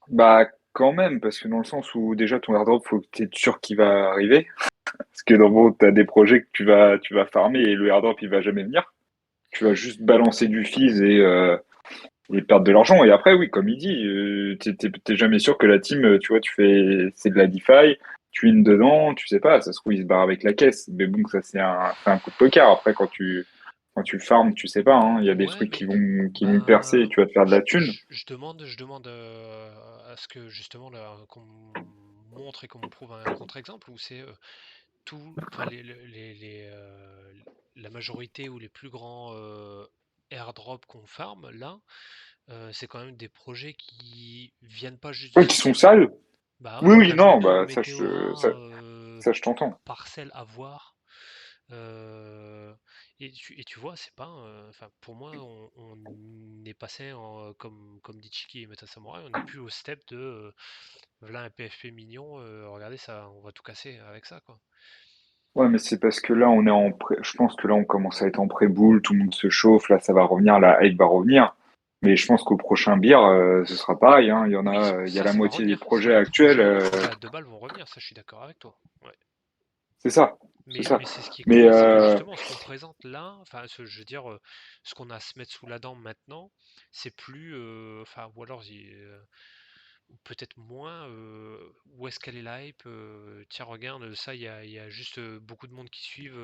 Bah, quand même, parce que dans le sens où déjà ton airdrop, faut que tu es sûr qu'il va arriver. Parce que dans le tu as des projets que tu vas farmer et le airdrop, il va jamais venir. Tu vas juste balancer du fees et perdre de l'argent. Et après, oui, comme il dit, t'es jamais sûr que la team, tu vois, c'est de la DeFi, tu win dedans, tu sais pas, ça se trouve, il se barre avec la caisse. Mais bon, ça, c'est un coup de poker. Après, Quand tu farmes, tu sais pas, hein, il y a des Ouais, trucs mais qui vont percer et tu vas te faire de la thune. je demande à ce que justement là, qu'on montre et qu'on me prouve un contre-exemple où c'est enfin, la majorité ou les plus grands airdrops qu'on farm là, c'est quand même des projets qui viennent pas juste Oui, du qui sont ciel. sales. Bah Oui, ouais, oui, non, Casemiro, bah Météora, ça je t'entends. parcelle à voir. Et tu vois, c'est pas. Enfin, pour moi, on est passé comme dit Chiki et Meta Samurai, on n'est plus au step de voilà un PFP mignon, regardez ça, on va tout casser avec ça, quoi. Ouais, mais c'est parce que là, on est je pense que là, on commence à être en pré-boule, tout le monde se chauffe, là, ça va revenir, la hype va revenir. Mais je pense qu'au prochain beer, ce sera pareil, hein. Oui, Il y a ça, la ça va moitié des revenir. projets actuels. Les projets à 2 balles vont revenir, ça, je suis d'accord avec toi. Ouais. C'est ça, c'est Mais ça. c'est ce qui est Mais cool, c'est que justement, ce qu'on présente là, enfin, je veux dire, ce qu'on a à se mettre sous la dent maintenant, c'est plus, enfin, ou alors ou peut-être moins, où est-ce qu'elle est la hype, tiens, regarde, ça, il y a juste beaucoup de monde qui suivent,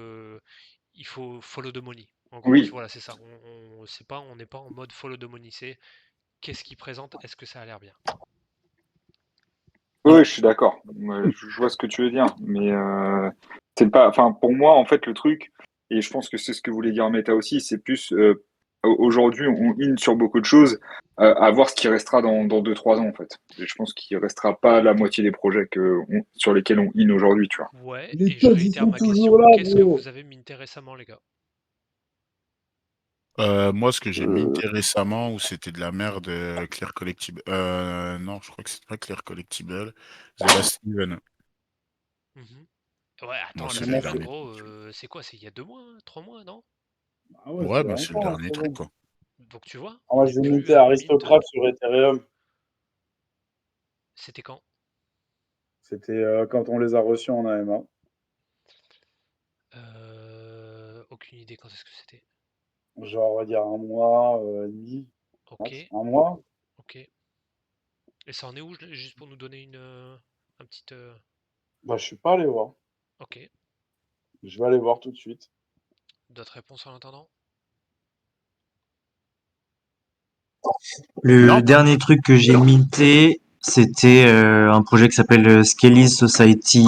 il faut follow the money. En gros, oui, voilà, c'est ça. On n'est pas en mode follow the money, c'est qu'est-ce qu'ils présentent, est-ce que ça a l'air bien? oui, oui, je suis d'accord. Je vois ce que tu veux dire. Mais c'est pas, enfin, pour moi, en fait, le truc, et je pense que c'est ce que voulait dire Meta aussi, c'est plus aujourd'hui, on in sur beaucoup de choses, à voir ce qui restera dans 2-3 ans, en fait. Et je pense qu'il restera pas la moitié des projets sur lesquels on in aujourd'hui, tu vois. Ouais, Les et je codes, ils réitère sont ma toujours question, là, qu'est-ce que gros. vous avez minté récemment, les gars? Moi, ce que j'ai Euh, minté récemment, où c'était de la merde, Clear Collectible. Non, je crois que c'est pas Clear Collectible. The Last Even. Mhm. Ouais, Moi, attends, c'est Last le Moi, Even, dernier. gros, c'est quoi? C'est il y a 2 mois, 3 mois, non? ah ouais, Ouais, c'est bah, c'est le longtemps, dernier c'est truc, bon. quoi. Donc tu vois, Ah, on moi, n'est j'ai plus minté à mint. Aristocrate sur Ethereum. C'était quand? C'était quand on les a reçus en AMA. Aucune idée quand est-ce que c'était. Genre, on va dire un mois et demi, Ok, max. Un mois. ok. Et ça en est où, juste pour nous donner un petit... Bah, je suis pas allé voir. Ok. Je vais aller voir tout de suite. D'autres réponses en attendant? Le Non, pas. dernier truc que j'ai minté, c'était un projet qui s'appelle Skelly's Society.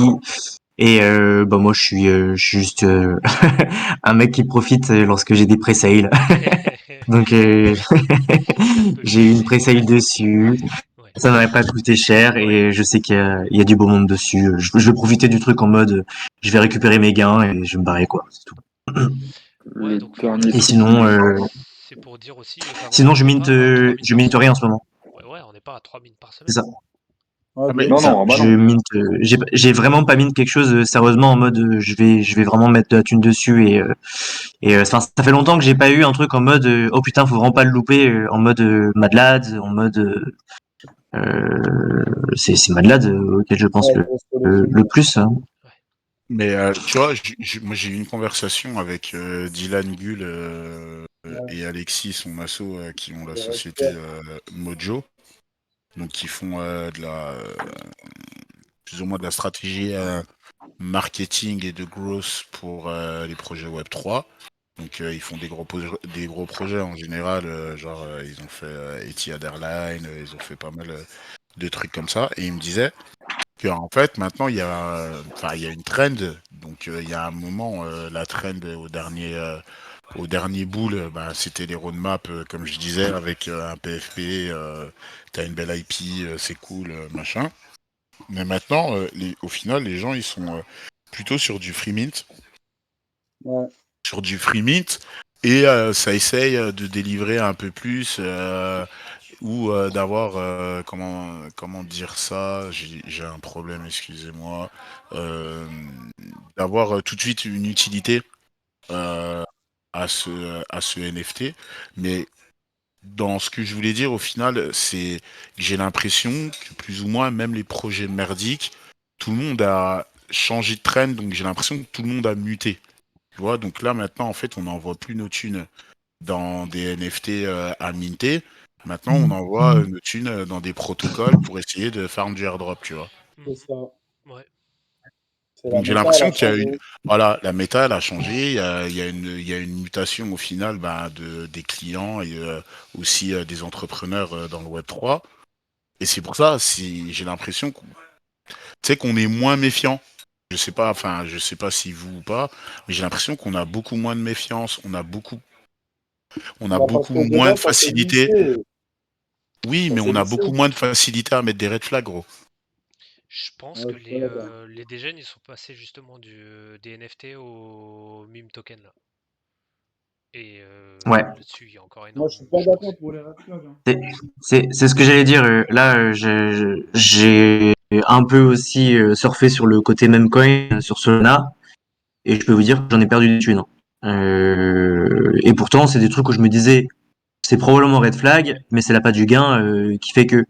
Et bah moi je suis juste un mec qui profite lorsque j'ai des pré-sales. Donc Un peu j'ai eu une biaisé. pré-sale dessus. Ouais. Ça m'aurait pas coûté cher et je sais qu'il y a du beau monde dessus. Je vais profiter du truc en mode je vais récupérer mes gains et je vais me barrer quoi. C'est tout. Ouais, le donc voilà, dernier Et truc. sinon c'est pour dire aussi, enfin voilà, sinon on n'est pas à 3 mines je par minte rien en semaine. ce moment. Ouais, ouais, on n'est pas à 3 mines par C'est semaine. ça. Ouais, Ah, mais Non, C'est ça. non, ah bah Je non. minte j'ai vraiment pas mint quelque chose sérieusement en mode je vais vraiment mettre de la thune dessus et enfin, ça fait longtemps que j'ai pas eu un truc en mode oh putain faut vraiment pas le louper en mode Mad Lads, en mode c'est Mad Lads auquel je pense ouais, grosse le solution. plus hein. Ouais. Mais tu vois, moi j'ai eu une conversation avec Dylan Gull Ouais, et Alexis, son asso, qui ont la je société respecte. Mojo, donc qui font plus ou moins de la stratégie marketing et de growth pour les projets Web3. Donc ils font des gros projets en général, genre ils ont fait Etihad Airlines, ils ont fait pas mal de trucs comme ça. Et ils me disaient que en fait maintenant enfin, il y a une trend. Donc il y a un moment, la trend au dernier boule, bah, c'était les roadmaps, comme je disais, avec un PFP, t'as une belle IP, c'est cool, machin. Mais maintenant, au final, les gens, ils sont plutôt sur du free mint, Ouais, sur du free mint, et ça essaye de délivrer un peu plus, ou d'avoir, comment dire ça, j'ai un problème, excusez-moi, euh, d'avoir tout de suite une utilité euh, à ce NFT. Mais dans ce que je voulais dire, au final, c'est que j'ai l'impression que plus ou moins, même les projets merdiques, tout le monde a changé de trend, donc j'ai l'impression que tout le monde a muté. Tu vois, donc là maintenant, en fait, on n'envoie plus nos thunes dans des NFT à minter. Maintenant, on envoie nos thunes dans des protocoles pour essayer de farm du airdrop, tu vois. c'est Mhm. ça. Ouais. C'est la Donc j'ai méta, elle a l'impression qu'il y a une, changé. voilà, la méta elle a changé, il y a une mutation au final des clients et aussi des entrepreneurs dans le Web 3. Et c'est pour ça, j'ai l'impression qu'on est moins méfiant. Je sais pas, enfin, je sais pas si vous ou pas, mais j'ai l'impression qu'on a beaucoup moins de méfiance, on a Bah, parce beaucoup que moins déjà, de ça s'est facilité. lissé. Oui, Ça mais s'est on a lissé. beaucoup moins de facilité à mettre des red flags, gros. Je pense Ouais, que je suis pas d'accord. les dégènes, ils sont passés justement des NFT au meme token là. Et Ouais. là-dessus, il y a encore Moi, je suis énormément de pas choses. d'accord pour les red flags, hein. C'est ce que j'allais dire. Là, j'ai un peu aussi surfé sur le côté memecoin sur Solana, et je peux vous dire que j'en ai perdu des thunes, hein. Et pourtant, c'est des trucs où je me disais, c'est probablement red flag, mais c'est l'appât du gain qui fait que.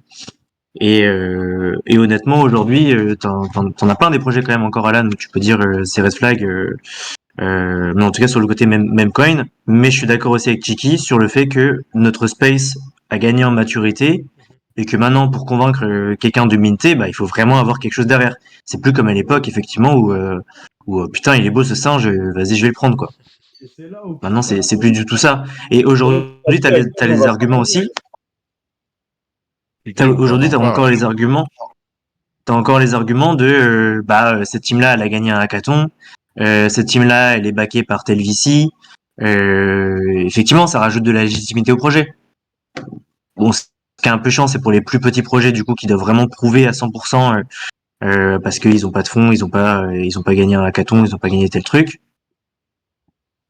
Et honnêtement, aujourd'hui, t'en as plein des projets quand même encore, Alan, où tu peux dire c'est red flag. Mais en tout cas sur le côté même coin. Mais je suis d'accord aussi avec Chiki sur le fait que notre space a gagné en maturité Mhm. et que maintenant pour convaincre quelqu'un de minter, bah il faut vraiment avoir quelque chose derrière. C'est plus comme à l'époque effectivement où putain il est beau ce singe, vas-y je vais le prendre quoi. Et c'est là où Maintenant petit à c'est plus du tout ça. Et petit, aujourd'hui avec t'as l'âge, on les va arguments s'améliorer. aussi. Les gars, on va Aujourd'hui avoir t'as pas. encore les arguments. T'as encore les arguments de cette team là elle a gagné un hackathon. Cette team là elle est backée par tel VC. Effectivement ça rajoute de la légitimité au projet. Bon, ce qui est un peu chiant, c'est pour les plus petits projets du coup qui doivent vraiment prouver à 100% parce qu'ils ont pas de fonds, ils ont pas gagné un hackathon, ils ont pas gagné tel truc.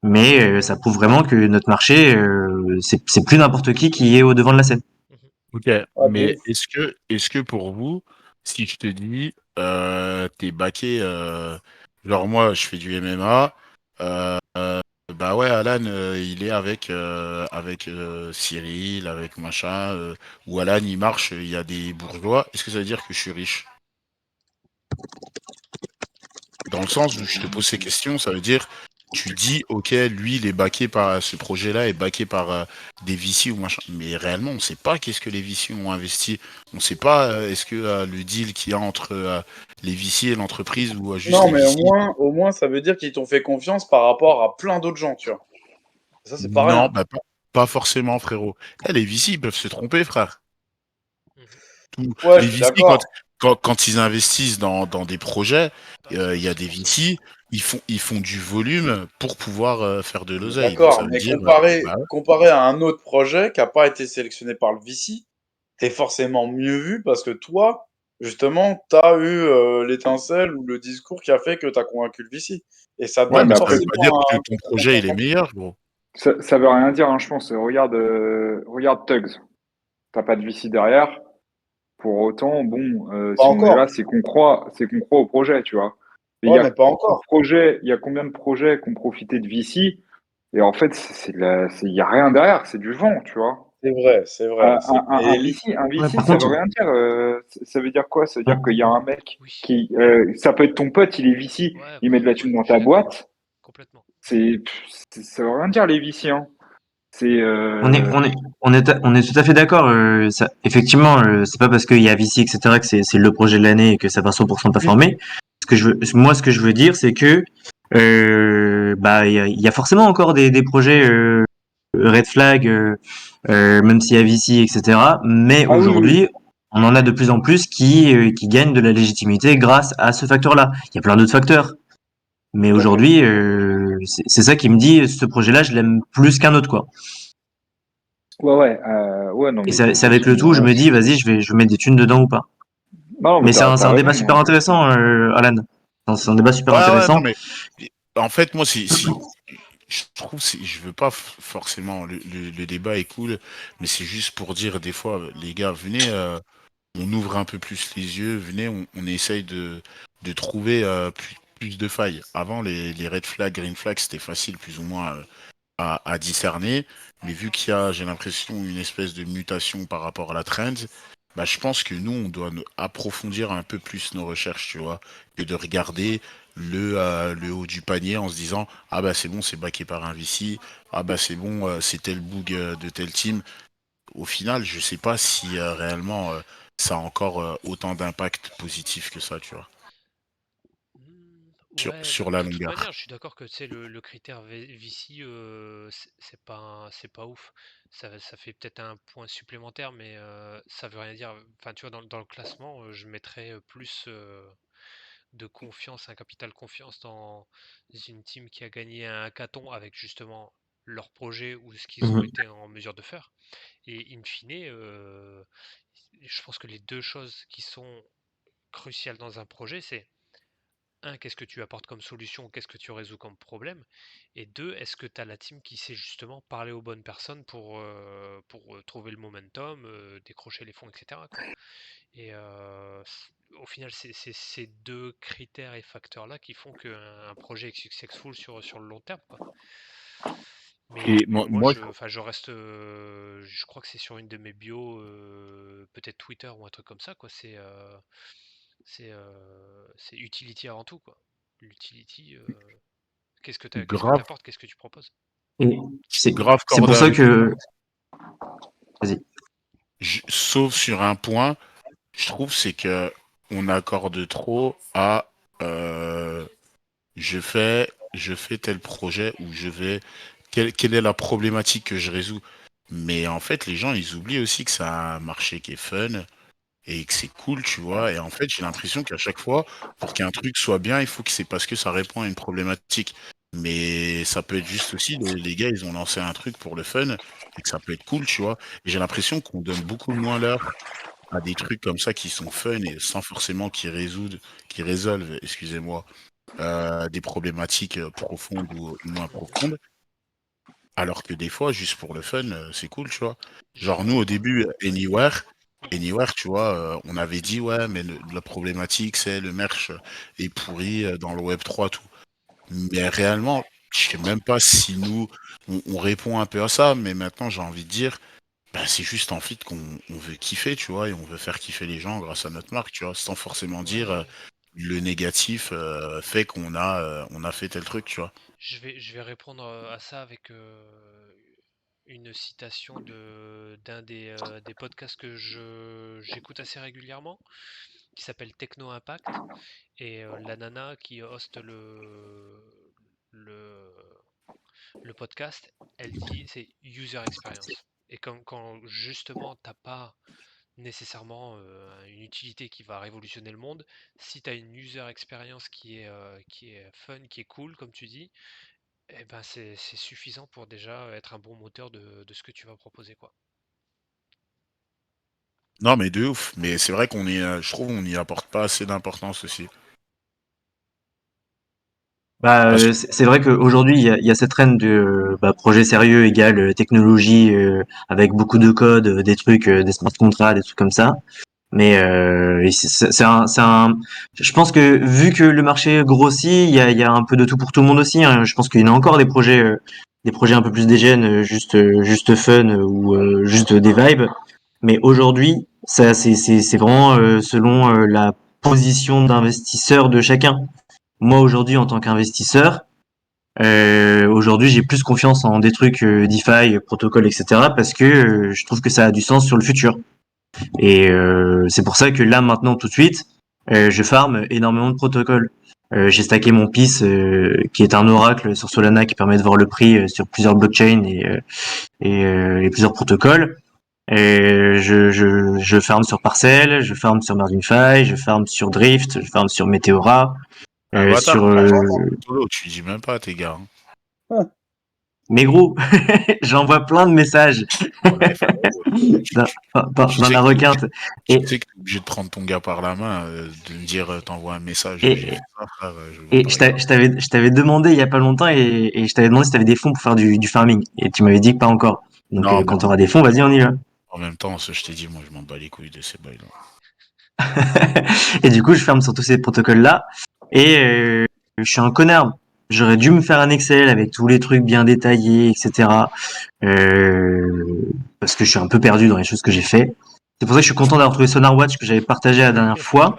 Mais ça prouve vraiment que notre marché, c'est plus n'importe qui est au devant de la scène. Mhm. Ok, Ah, de mais ouf. est-ce que pour vous, si je te dis, t'es baqué, genre moi, je fais du MMA, bah ouais, Alan, il est avec Cyril, avec machin, ou Alan, il marche, il y a des bourgeois, est-ce que ça veut dire que je suis riche? Dans le sens où je te pose ces questions, ça veut dire, tu dis, ok, lui, il est baqué par ce projet-là, est baqué par des VC ou machin. Mais réellement, on ne sait pas qu'est-ce que les VC ont investi. On ne sait pas est-ce que le deal qu'il y a entre les VC et l'entreprise ou juste Non, les mais VC. au moins, ça veut dire qu'ils t'ont fait confiance par rapport à plein d'autres gens, tu vois. Ça, c'est pas Non, rien. bah, pas forcément, frérot. Les VC, ils peuvent se tromper, frère. Mhm. Ouais, Les je suis VC, d'accord. quand ils investissent dans des projets, il y a des VC, ils font du volume pour pouvoir faire de l'oseille. Donc ça D'accord. veut Mais dire, bah, comparé à un autre projet qui n'a pas été sélectionné par le VC, t'es forcément mieux vu parce que toi, justement, t'as eu l'étincelle ou le discours qui a fait que t'as convaincu le VC. Et ça te ouais, Ouais, donne mais mais ça veut après, pas dire forcément que un ton peu de projet il confiance est en toi. meilleur, gros. ça veut rien dire, hein, je pense. Regarde Tugs. T'as pas de VC derrière. Pour autant, bon, Pas si on est là, encore. c'est qu'on croit au projet, tu vois. Et Ouais, mais pas encore. il y a combien de projets qui ont profité de VC? Et en fait, il y a rien derrière, c'est du vent, tu vois. C'est vrai, c'est vrai. Un VC, Ouais, par ça contre, veut rien dire. Ça veut dire quoi? Ça veut dire qu'il y a un mec Oui. qui, ça peut être ton pote, il est VC, Ouais, il met bah de la ouais, thune dans je suis ta d'accord. boîte. Complètement. Ça veut rien dire les VC, hein. C'est, on est, on est, on est tout à fait d'accord. Effectivement, c'est pas parce qu'il y a VC, etc., que c'est le projet de l'année et que ça va 100% performer. Moi, ce que je veux dire, c'est que bah, il y a forcément encore des projets red flag, même s'il y a VC, etc. Mais ah oui, oui. aujourd'hui, on en a de plus en plus qui gagnent de la légitimité grâce à ce facteur-là. Il y a plein d'autres facteurs. Mais Tout à fait. aujourd'hui, c'est ça qui me dit, ce projet-là, je l'aime plus qu'un autre, quoi. Ouais, ouais, ouais, non, Et mais c'est avec le tout, je me dis, vas-y, je vais mettre des thunes dedans ou pas. non, mais Mais t'as c'est un débat raison, super hein. intéressant, Alan. C'est un débat super Ouais, ouais, non, intéressant. mais en fait, moi, je trouve, je veux pas forcément, le débat est cool, mais c'est juste pour dire des fois, les gars, venez, on ouvre un peu plus les yeux, venez, on essaye de trouver plus de failles. Avant, les red flags, green flags, c'était facile, plus ou moins, à discerner. Mais vu qu'il y a, j'ai l'impression, une espèce de mutation par rapport à la trend, bah, je pense que nous, on doit approfondir un peu plus nos recherches, tu vois, que de regarder le haut du panier en se disant, ah bah c'est bon, c'est backé par un VC, ah bah c'est bon, c'est tel boug de tel team. Au final, je sais pas si réellement ça a encore autant d'impact positif que ça, tu vois. Hmm. sur la de toute longueur. manière, je suis d'accord que le critère VC, c'est pas ouf. Ça fait peut-être un point supplémentaire, mais ça veut rien dire. Enfin, tu vois, dans le classement, je mettrais plus de confiance, un capital confiance dans une team qui a gagné un hackathon avec justement leur projet ou ce qu'ils ont Mhm. été en mesure de faire. Et in fine, je pense que les deux choses qui sont cruciales dans un projet, c'est un, qu'est-ce que tu apportes comme solution, qu'est-ce que tu résous comme problème, et deux, est-ce que tu as la team qui sait justement parler aux bonnes personnes pour trouver le momentum, décrocher les fonds, etc., quoi. Et au final, c'est ces deux critères et facteurs-là qui font qu'un projet est successful sur le long terme, quoi. Et Mais moi, moi, je reste, je crois que c'est sur une de mes bios, peut-être Twitter ou un truc comme ça, quoi. C'est utility avant tout, quoi. L'utility, qu'est-ce que grave, t'apportes, qu'est-ce que tu proposes? Et c'est grave c'est corde pour à ça eux. que vas-y. Sauf sur un point, je trouve, c'est que on accorde trop à euh, je fais tel projet où je vais quelle est la problématique que je résous. Mais en fait, les gens, ils oublient aussi que c'est un marché qui est fun et que c'est cool, tu vois. Et en fait, j'ai l'impression qu'à chaque fois, pour qu'un truc soit bien, il faut que c'est parce que ça répond à une problématique. Mais ça peut être juste aussi, les gars, ils ont lancé un truc pour le fun et que ça peut être cool, tu vois. Et j'ai l'impression qu'on donne beaucoup moins l'heure à des trucs comme ça qui sont fun et sans forcément qui résolvent, excusez-moi, des problématiques profondes ou moins profondes. Alors que des fois, juste pour le fun, c'est cool, tu vois. Je Genre nous, au reprends. début, Mhm. Anywhere, tu vois, on avait dit, ouais, mais la problématique, c'est le merch est pourri dans le Web3, tout. Mais réellement, je sais même pas si nous, on répond un peu à ça, mais maintenant, j'ai envie de dire, bah, c'est juste en fait qu'on veut kiffer, tu vois, et on veut faire kiffer les gens grâce à notre marque, tu vois, sans forcément dire Ouais. le négatif fait on a fait tel truc, tu vois. Je vais répondre à ça avec une citation d'un des podcasts que j'écoute assez régulièrement, qui s'appelle Techno Impact, et la nana qui hoste le, le podcast, elle dit c'est user experience. Et quand justement t'as pas nécessairement une utilité qui va révolutionner le monde, si tu as une user experience qui est fun, qui est cool, comme tu dis, eh ben c'est suffisant pour déjà être un bon moteur de ce que tu vas proposer, quoi. Non, mais de ouf. Mais c'est vrai je trouve, on n'y apporte pas assez d'importance aussi. Bah, Parce que, c'est vrai qu'aujourd'hui, il y a cette trend de projet sérieux égale technologie avec beaucoup de code, des trucs, des smart contracts, des trucs comme ça. Mais et je pense que vu que le marché grossit, il y a un peu de tout pour tout le monde aussi, hein. Je pense qu'il y en a encore des projets un peu plus dégènes, juste fun ou juste des vibes. Mais aujourd'hui, ça c'est vraiment selon la position d'investisseur de chacun. Moi aujourd'hui, en tant qu'investisseur, aujourd'hui j'ai plus confiance en des trucs DeFi, protocole, etc. parce que je trouve que ça a du sens sur le futur. Et c'est pour ça que là, maintenant, tout de suite, je farm énormément de protocoles. J'ai stacké mon PIS, qui est un oracle sur Solana qui permet de voir le prix sur plusieurs blockchains et plusieurs protocoles. Et je farm sur Parcel, je farm sur Marginfy, je farm sur Drift, je farm sur Meteora, un bâtard, sur tu farmes en solo, tu dis même pas à tes gars, hein. mais gros, j'envoie plein de messages Ouais, frérot, tu dans sais la que requinte. tu Et, sais que t'es obligé de prendre ton gars par la main, de me dire, t'envoies un message, j'ai et, fait ça, frère, je veux Et pas regarder. je t'avais demandé il y a pas longtemps et je t'avais demandé si t'avais des fonds pour faire du farming. Et tu m'avais dit que pas encore. Donc Non, mais quand t'auras des fonds, vas-y, on y va. en même temps, ce que je t'ai dit, moi, je m'en bats les couilles de ces bails-là. Et du coup, je ferme sur tous ces protocoles-là. Et je suis un connard. J'aurais dû me faire un Excel avec tous les trucs bien détaillés, etc. Parce que je suis un peu perdu dans les choses que j'ai fait. C'est pour ça que je suis content d'avoir trouvé SonarWatch que j'avais partagé la dernière fois,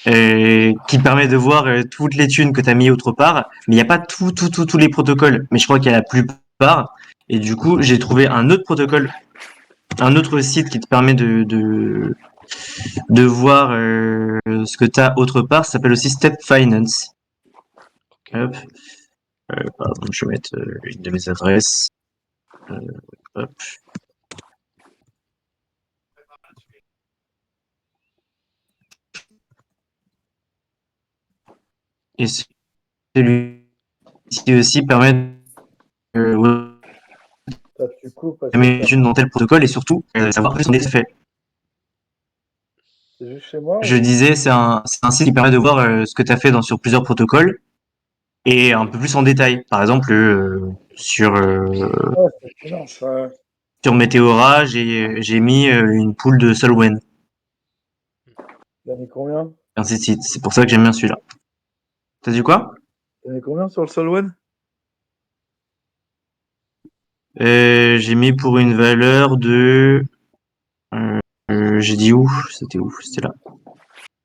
Ouais. qui permet de voir toutes les thunes que tu as mis autre part, mais il n'y a pas tous les protocoles. Mais je crois qu'il y a la plupart. Et du coup, j'ai trouvé un autre protocole, un autre site qui te permet de voir ce que tu as autre part. Ça s'appelle aussi Step Finance. Hop. Pardon, je vais mettre une de mes adresses. Hop. Et celui-ci aussi permet Tu coupes parce de mettre une dans tel protocole et surtout savoir son effet. c'est juste chez moi. Je disais, c'est un site qui permet de voir ce que tu as fait sur plusieurs protocoles et un peu plus en détail. Par exemple, sur sur Meteora, j'ai mis une pool de Solwen. T'as mis combien? Ainsi de suite. C'est pour ça que j'aime bien celui-là. T'as dit quoi? T'as mis combien sur le Solwen? J'ai mis pour une valeur de... j'ai dit où? C'était où? C'était là.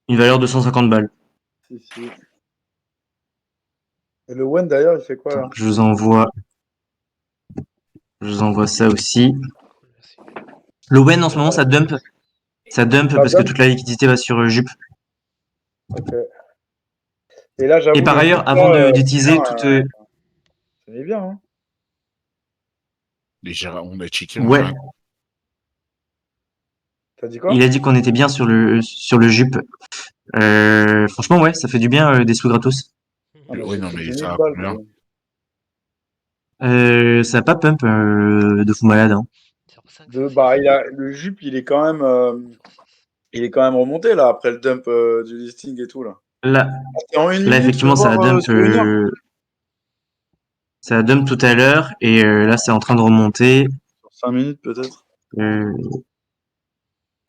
Une valeur de 150 balles. Si. Et le Wen d'ailleurs, il fait quoi là? Je vous envoie ça aussi. Merci. L'Owen en ce moment ça dump. Ça dump parce que toute la liquidité va sur Jup. Ok. Et là, j'avoue. Et par ailleurs, avant d'utiliser toute. C'est bien, hein. Déjà, on a checké. Ouais. T'as dit quoi? Il a dit qu'on était bien sur le Jup. Franchement, ouais, ça fait du bien des sous gratos. Ouais, non, mais ça a balles, combien? Ça a pas pump de fou malade. Hein. Le Jup, il est quand même remonté là après le dump du listing et tout là. Là, En une minute, effectivement, ça a dump. Ça a dump tout à l'heure et là, c'est en train de remonter. Sur 5 minutes peut-être.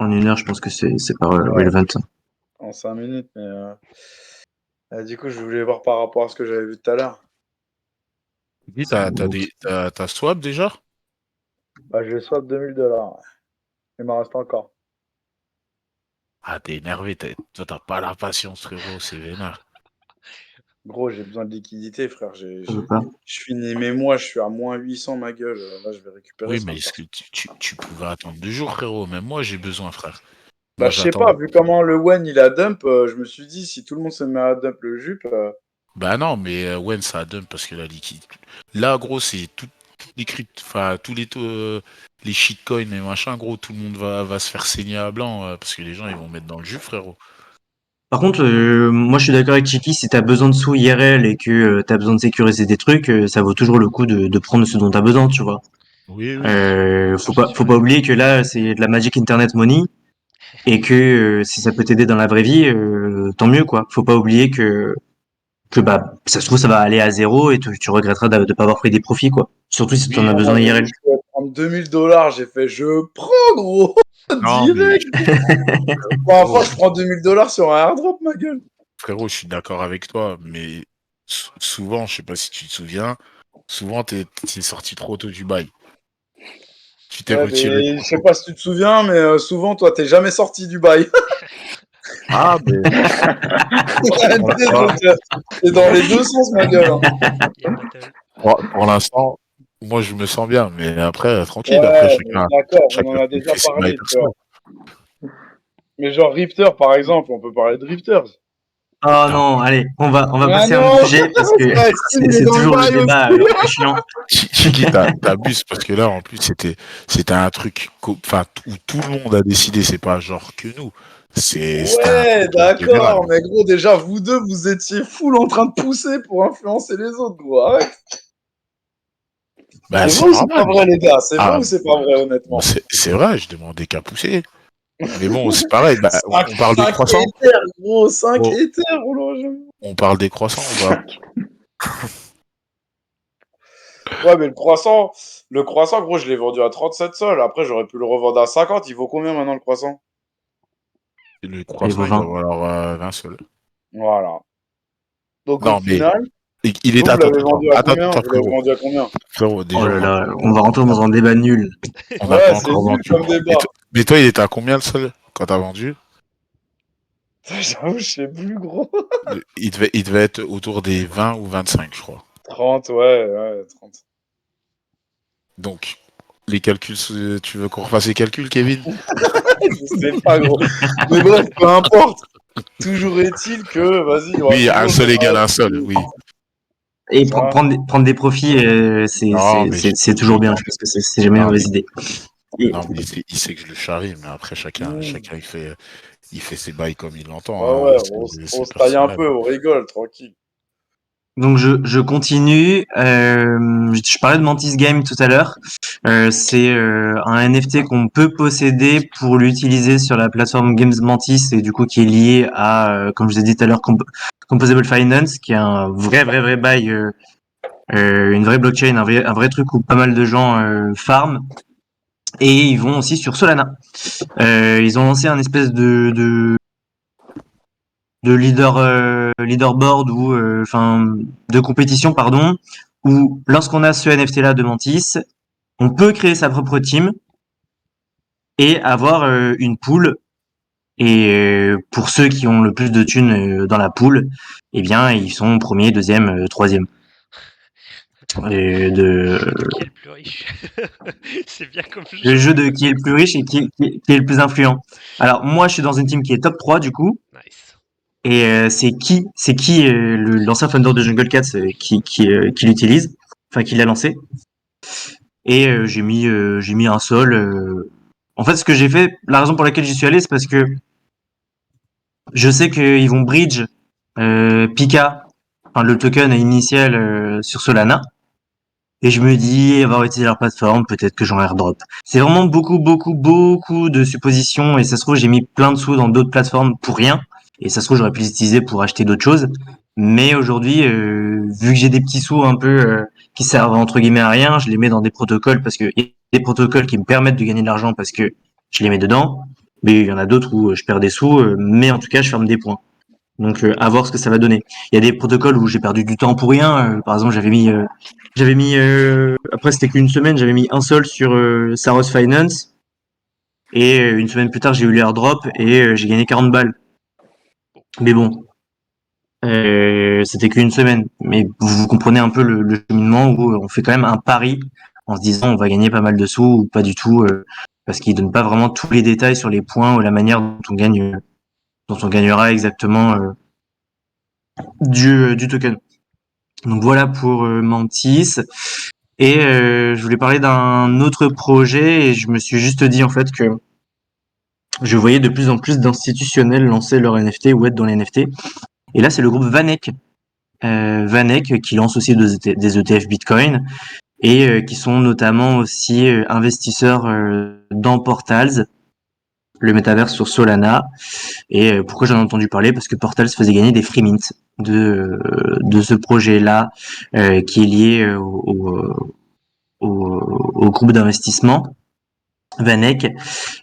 En 1 heure, je pense que c'est pas relevant. En 5 minutes, mais du coup, je voulais voir par rapport à ce que j'avais vu tout à l'heure. Dis, t'as swap déjà? Bah, je swap $2000. Il m'en reste encore. Ah, t'es énervé, toi t'as pas la patience, frérot, c'est vénère. Gros, j'ai besoin de liquidité, frère. Je finis mes mois, je suis à moins 800, ma gueule. Là, je vais récupérer. Oui, mais est-ce que tu pouvais attendre 2 jours, frérot? Même moi, j'ai besoin, frère. Bah, je sais pas, vu comment le Wen il a dump, je me suis dit, si tout le monde se met à dump le Jup. Bah non, mais Wen ça a dump parce que la liquide. Là, gros, c'est toutes les enfin, tous les shitcoins et machin, gros, tout le monde va se faire saigner à blanc parce que les gens ils vont mettre dans le jus, frérot. Par contre, moi je suis d'accord avec Chiki, si t'as besoin de sous IRL et que t'as besoin de sécuriser des trucs, ça vaut toujours le coup de prendre ce dont t'as besoin, tu vois. Oui. Faut pas oublier que là c'est de la Magic Internet Money et que si ça peut t'aider dans la vraie vie, tant mieux quoi. Faut pas oublier que bah ça se trouve ça va aller à zéro et tu regretteras de pas avoir pris des profits quoi. Surtout si t'en as besoin IRL. Je peux prendre $2000, j'ai fait je prends gros direct. Enfin, je prends $2000 sur un airdrop, ma gueule. Frérot, je suis d'accord avec toi, mais souvent, je sais pas si tu te souviens, souvent t'es sorti trop tôt du bail. Tu t'es retiré. Je sais pas si tu te souviens, mais souvent toi t'es jamais sorti du bail. Ah, mais. C'est dans les deux sens, ma gueule. Pour l'instant, moi je me sens bien, mais après, tranquille. Ouais, après, chacun, d'accord, on en a déjà parlé. Mais genre Rifter, par exemple, on peut parler de Rifters. Oh non, allez, on va passer à un sujet parce que c'est toujours le débat chiant. Chiki, t'abuses parce que là, en plus, c'était un truc où tout le monde a décidé, c'est pas genre que nous. Ouais, d'accord, mais gros, déjà, vous deux, vous étiez full en train de pousser pour influencer les autres, gros, arrête. Bah, c'est vrai ou c'est pas vrai, les gars? C'est vrai ou c'est pas vrai, honnêtement? C'est vrai, je demandais qu'à pousser. Mais bon, c'est pareil, bah, on parle des croissants. 5 éthers, gros, 5 éthers, on parle des croissants, on va. Ouais, mais le croissant, gros, je l'ai vendu à 37 sols. Après, j'aurais pu le revendre à 50. Il vaut combien maintenant, le croissant? Le croissant, il va valoir 20 sols. Voilà. Donc, non, au final, il est attends, vendu à combien? Frérot, déjà, oh là là, on va rentrer dans un débat nul. On n'a pas encore vendu. Mais toi, il était à combien le sol quand t'as vendu? J'avoue, je sais plus, gros. il devait être autour des 20 ou 25, je crois. 30, ouais, 30. Donc, les calculs, tu veux qu'on refasse les calculs, Kevin? Je sais pas, gros. Mais bref, peu importe. Toujours est-il que, vas-y. Oui, un seul égale un seul, oui. Et Ça. prendre des profits, Non, mais c'est toujours bien. Je pense que c'est jamais une non, mauvaise idée. Et, non, mais il sait que je le charrie, mais après, chacun Mmh. il fait ses bails comme il l'entend, Ouais, hein, ouais, on c'est se taille un personnel. peu, on rigole, tranquille. donc je continue. Je parlais de Mantis Game tout à l'heure. C'est un NFT qu'on peut posséder pour l'utiliser sur la plateforme Games Mantis et du coup qui est lié à, comme je vous ai dit tout à l'heure, Composable Finance, qui est un vrai bail, une vraie blockchain, un vrai truc où pas mal de gens farment. Et ils vont aussi sur Solana. Ils ont lancé un espèce de leaderboard ou enfin de compétition pardon, où lorsqu'on a ce NFT là de Mantis, on peut créer sa propre team et avoir une pool. Et pour ceux qui ont le plus de thunes dans la pool, eh bien ils sont premier, deuxième, troisième. De Qui est le plus riche? C'est bien comme le jeu. jeu de qui est le plus riche et qui est le plus influent. Alors moi je suis dans une team qui est top 3 du coup. Nice. Et c'est qui l'ancien founder de Jungle Cats qui l'utilise, enfin qui l'a lancé. Et j'ai mis un sol. En fait, ce que j'ai fait, la raison pour laquelle j'y suis allé, c'est parce que je sais qu'ils vont bridge Pika, enfin le token initial sur Solana. Et je me dis, avoir utilisé leur plateforme, peut-être que j'en airdrop. C'est vraiment beaucoup de suppositions. Et ça se trouve, j'ai mis plein de sous dans d'autres plateformes pour rien. Et ça se trouve, j'aurais pu les utiliser pour acheter d'autres choses. Mais aujourd'hui, vu que j'ai des petits sous un peu qui servent entre guillemets à rien, je les mets dans des protocoles parce que il y a des protocoles qui me permettent de gagner de l'argent parce que je les mets dedans. Mais il y en a d'autres où je perds des sous, mais en tout cas, je ferme des points. Donc à voir ce que ça va donner. Il y a des protocoles où j'ai perdu du temps pour rien. Par exemple, j'avais mis après c'était qu'une semaine, j'avais mis un sol sur Saros Finance et une semaine plus tard j'ai eu l'airdrop et j'ai gagné 40 balles. Mais bon, c'était qu'une semaine. Mais vous comprenez un peu le cheminement où on fait quand même un pari en se disant on va gagner pas mal de sous ou pas du tout parce qu'il donne pas vraiment tous les détails sur les points ou la manière dont on gagne, dont on gagnera exactement du token. Donc voilà pour Mantis. Et je voulais parler d'un autre projet et je me suis juste dit en fait que je voyais de plus en plus d'institutionnels lancer leur NFT ou être dans les NFT. Et là, c'est le groupe Vanek. Vanek qui lance aussi des ETF Bitcoin et qui sont notamment aussi investisseurs dans Portals, le métaverse sur Solana. Et pourquoi j'en ai entendu parler? Parce que Portals faisait gagner des free mints de ce projet-là qui est lié au groupe d'investissement Vanek.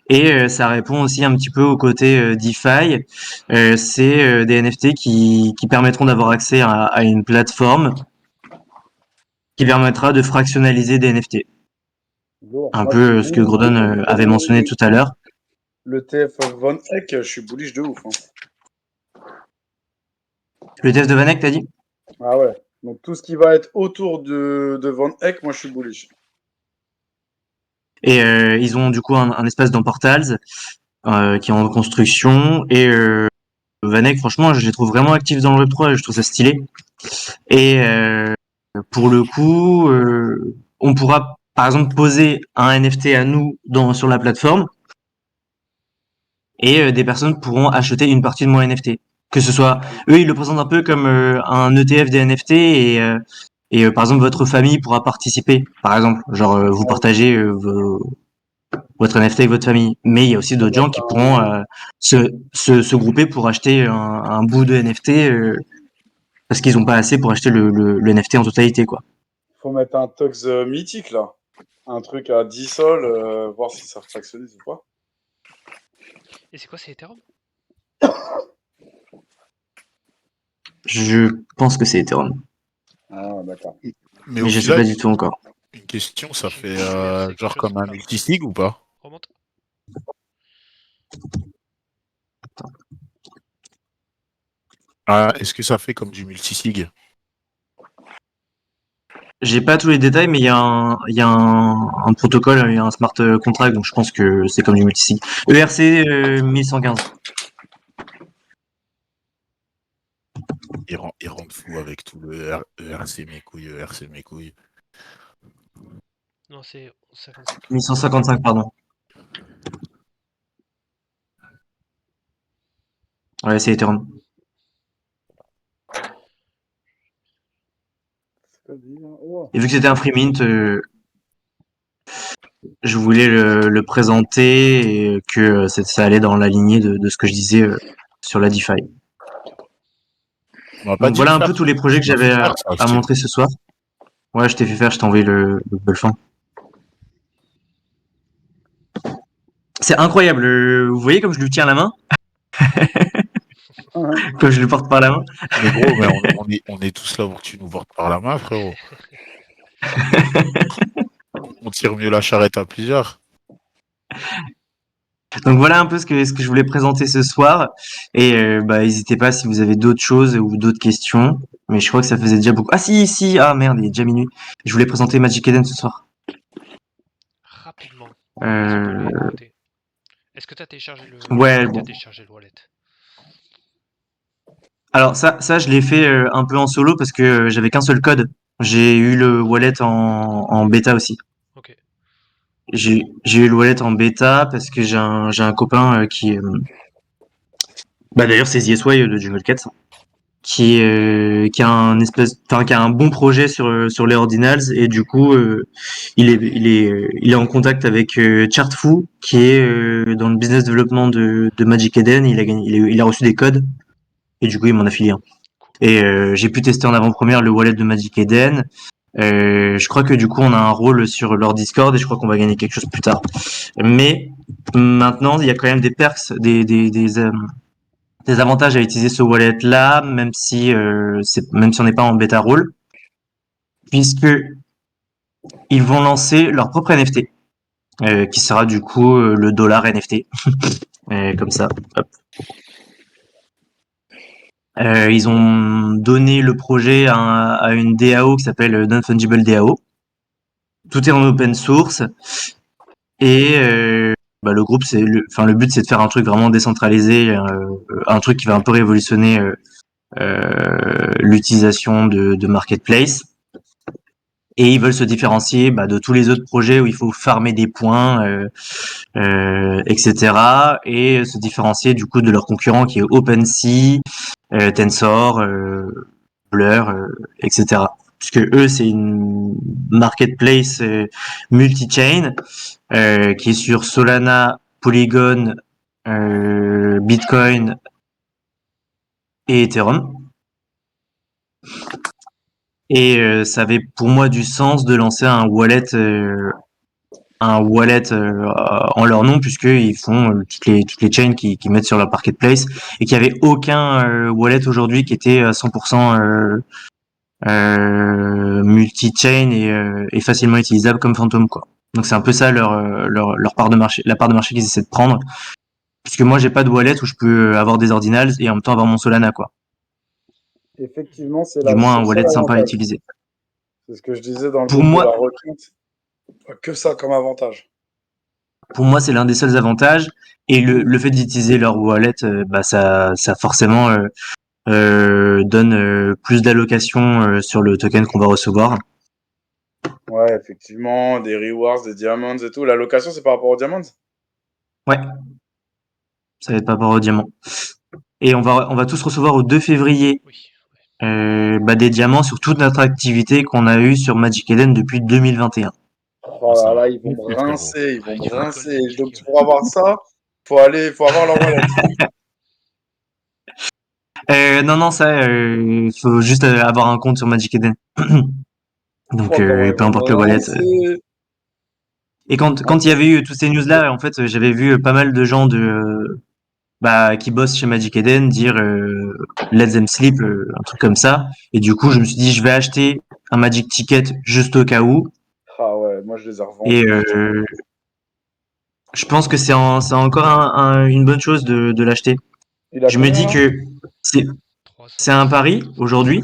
Et ça répond aussi un petit peu au côté DeFi. C'est des NFT qui permettront d'avoir accès à une plateforme qui permettra de fractionnaliser des NFT. Lourd. Un Moi, je suis peu ce que bullish de Gordon ouf. avait mentionné tout à l'heure. Le TF Von Eck, je suis bullish de ouf. Hein. Le test de Vanek, t'as dit? Ah ouais. Donc tout ce qui va être autour de Von Eck, moi je suis bullish. Et ils ont du coup un espace dans Portals qui est en construction. Et Vanek, franchement, je les trouve vraiment actifs dans le Web3 et je trouve ça stylé. Et pour le coup, on pourra par exemple poser un NFT à nous sur la plateforme et des personnes pourront acheter une partie de mon NFT. Que ce soit eux, ils le présentent un peu comme un ETF des NFT et par exemple votre famille pourra participer. Par exemple, genre vous partagez votre NFT avec votre famille. Mais il y a aussi Faut d'autres gens mettre qui pourront se grouper pour acheter un bout de NFT parce qu'ils n'ont pas assez pour acheter le NFT en totalité, quoi. faut mettre un Tux mythique là. Un truc à 10 sols, voir si ça fractionnise ou pas. Et c'est quoi, c'est Ethereum? Je pense que c'est Ethereum, Ah d'accord. Mais mais au je sais pas final, du tout encore. une question, ça J'ai fait vu verser quelque genre chose comme un par multisig ou pas? remonte. Ah, est-ce que ça fait comme du multisig? J'ai pas tous les détails, mais il y a un protocole, il y a un smart contract, donc je pense que c'est comme du multisig. ERC 1115. il rentre fou avec tout le RC mes couilles, RC mes couilles. Non, c'est 55. 1155, pardon. Ouais, c'est Ethereum. Et vu que c'était un free mint, je voulais le présenter et que ça allait dans la lignée de ce que je disais sur la DeFi. On m'a pas Donc dit voilà de un peu faire. tous les projets que On m'a fait j'avais faire ça, à Steve. montrer ce soir. Ouais, je t'ai fait faire, je t'ai envoyé le Dolphin. C'est incroyable. Vous voyez comme je lui tiens la main? Comme je le porte par la main? Mais gros, mais on est tous là pour que tu nous portes par la main, frérot. On tire mieux la charrette à plusieurs. Donc voilà un peu ce que je voulais présenter ce soir. Et n'hésitez pas si vous avez d'autres choses ou d'autres questions. Mais je crois que ça faisait déjà beaucoup. Ah si, ah merde, il est déjà minuit. Je voulais présenter Magic Eden ce soir. Rapidement. Euh, Est-ce que tu as téléchargé le Ouais, est-ce que bon. t'as téléchargé le wallet? Alors ça je l'ai fait un peu en solo parce que j'avais qu'un seul code. J'ai eu le wallet en bêta aussi. Ok. J'ai eu le wallet en bêta parce que j'ai un copain qui d'ailleurs c'est ZSY de Jungle Cat qui a qui a un bon projet sur les ordinals et du coup il est en contact avec Chartfoo qui est dans le business développement de Magic Eden. Il a reçu des codes et du coup il m'en a filé un. Et j'ai pu tester en avant-première le wallet de Magic Eden. Je crois que du coup on a un rôle sur leur Discord et je crois qu'on va gagner quelque chose plus tard. Mais maintenant il y a quand même des perks, des avantages à utiliser ce wallet là, même si on n'est pas en bêta rôle, puisque ils vont lancer leur propre NFT, qui sera du coup le dollar NFT, comme ça. Hop. Ils ont donné le projet à une DAO qui s'appelle Non-Fungible DAO. Tout est en open source et le groupe, le but c'est de faire un truc vraiment décentralisé, un truc qui va un peu révolutionner l'utilisation de marketplace. Et ils veulent se différencier de tous les autres projets où il faut farmer des points, etc. Et se différencier du coup de leurs concurrents qui est OpenSea, Tensor, Blur, etc. Puisque eux, c'est une marketplace multi-chain qui est sur Solana, Polygon, Bitcoin et Ethereum. Et ça avait pour moi du sens de lancer un wallet en leur nom puisqu'ils font toutes les chains qui mettent sur leur marketplace et qu'il n'y avait aucun wallet aujourd'hui qui était à 100% multi-chain et facilement utilisable comme Phantom quoi. Donc c'est un peu ça leur part de marché, la part de marché qu'ils essaient de prendre. Puisque moi j'ai pas de wallet où je peux avoir des ordinals et en même temps avoir mon Solana quoi. Effectivement, c'est Du moins un le seul wallet sympa à avantage. utiliser. C'est ce que je disais dans le Pour groupe de moi, la requinte. Que ça comme avantage. Pour moi, c'est l'un des seuls avantages. Et le fait d'utiliser leur wallet, ça forcément donne plus d'allocations sur le token qu'on va recevoir. Ouais, effectivement, des rewards, des diamonds et tout. L'allocation, c'est par rapport aux diamonds? Ouais, ça va être par rapport au diamant. Et on va tous recevoir au 2 février Oui. des diamants sur toute notre activité qu'on a eue sur Magic Eden depuis 2021. Oh là là, ils vont me frérot. rincer, ils vont Il me faut rincer. gold Donc, click, pour avoir ça, faut avoir leur wallet. Non, ça, faut juste avoir un compte sur Magic Eden. Donc, Oh non, ils peu vont me importe le wallet. rincer. Et quand il y avait eu toutes ces news-là, en fait, j'avais vu pas mal de gens qui bossent chez Magic Eden dire Let them sleep, un truc comme ça. Et du coup, je me suis dit, je vais acheter un Magic Ticket juste au cas où. Ah ouais, moi, je les ai Et revendus. je pense que c'est encore une bonne chose de l'acheter. Il a Je me combien, dis là? que c'est un pari aujourd'hui.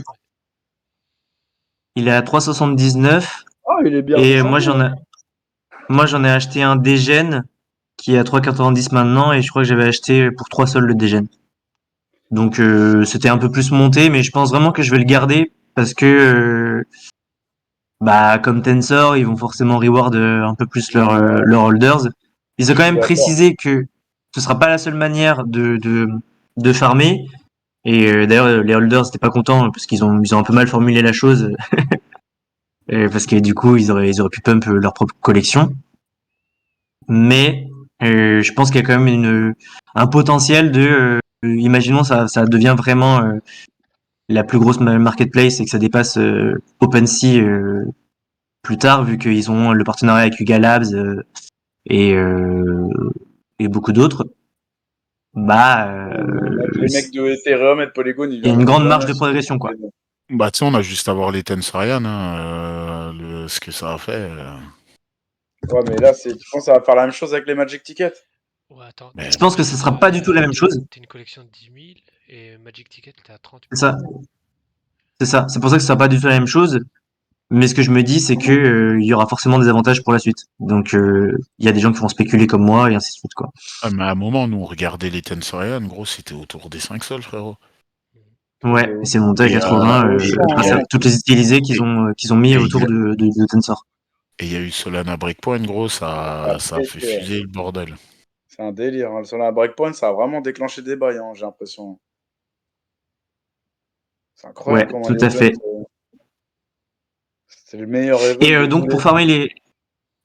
Il est à 3,79 Ah, il est bien et descendu, hein. moi j'en ai acheté un Degen qui est à 3,90 maintenant et je crois que j'avais acheté pour 3 sols le Degen. Donc c'était un peu plus monté, mais je pense vraiment que je vais le garder parce que bah comme Tensor, ils vont forcément reward un peu plus leurs holders. Ils ont Je quand suis même d'accord. précisé que ce sera pas la seule manière de farmer. Et d'ailleurs les holders n'étaient pas contents parce qu'ils ont un peu mal formulé la chose parce que du coup ils auraient pu pump leur propre collection. Mais je pense qu'il y a quand même un potentiel imaginons ça devient vraiment la plus grosse marketplace et que ça dépasse OpenSea plus tard, vu qu'ils ont le partenariat avec Yuga Labs et, euh, et beaucoup d'autres, bah Les mecs de Ethereum et de Polygon, ils il y a une viendront grande marge jamais de sur progression, quoi. Bah, tu sais, on a juste à voir les Tensorian, ce que ça a fait. Ouais, mais là, tu penses que ça va faire la même chose avec les Magic Tickets? Ouais, attends, Mais Je pense que ce sera pas du tout la même chose. t'as une collection de 10 000 et Magic Ticket, t'es à 30 C'est 000. ça. C'est ça. C'est pour ça que ce sera pas du tout la même chose. Mais ce que je me dis, c'est que il y aura forcément des avantages pour la suite. Donc, il y a des gens qui vont spéculer comme moi et ainsi de suite, quoi. mais à un moment, nous, on regardait les Tensorian, gros, c'était autour des 5 sols, frérot. Ouais, et c'est monté à Et, 80 grâce à toutes les utilisés qu'ils ont mis et autour de Tensor. il y a eu Solana Breakpoint, gros, ça a fait Pété, ouais. fuser le bordel. C'est un délire, hein. Sur la Breakpoint, ça a vraiment déclenché des bails, hein, j'ai l'impression. C'est Ouais, incroyable comment tout à fait. c'est le meilleur event Et de tous donc, les.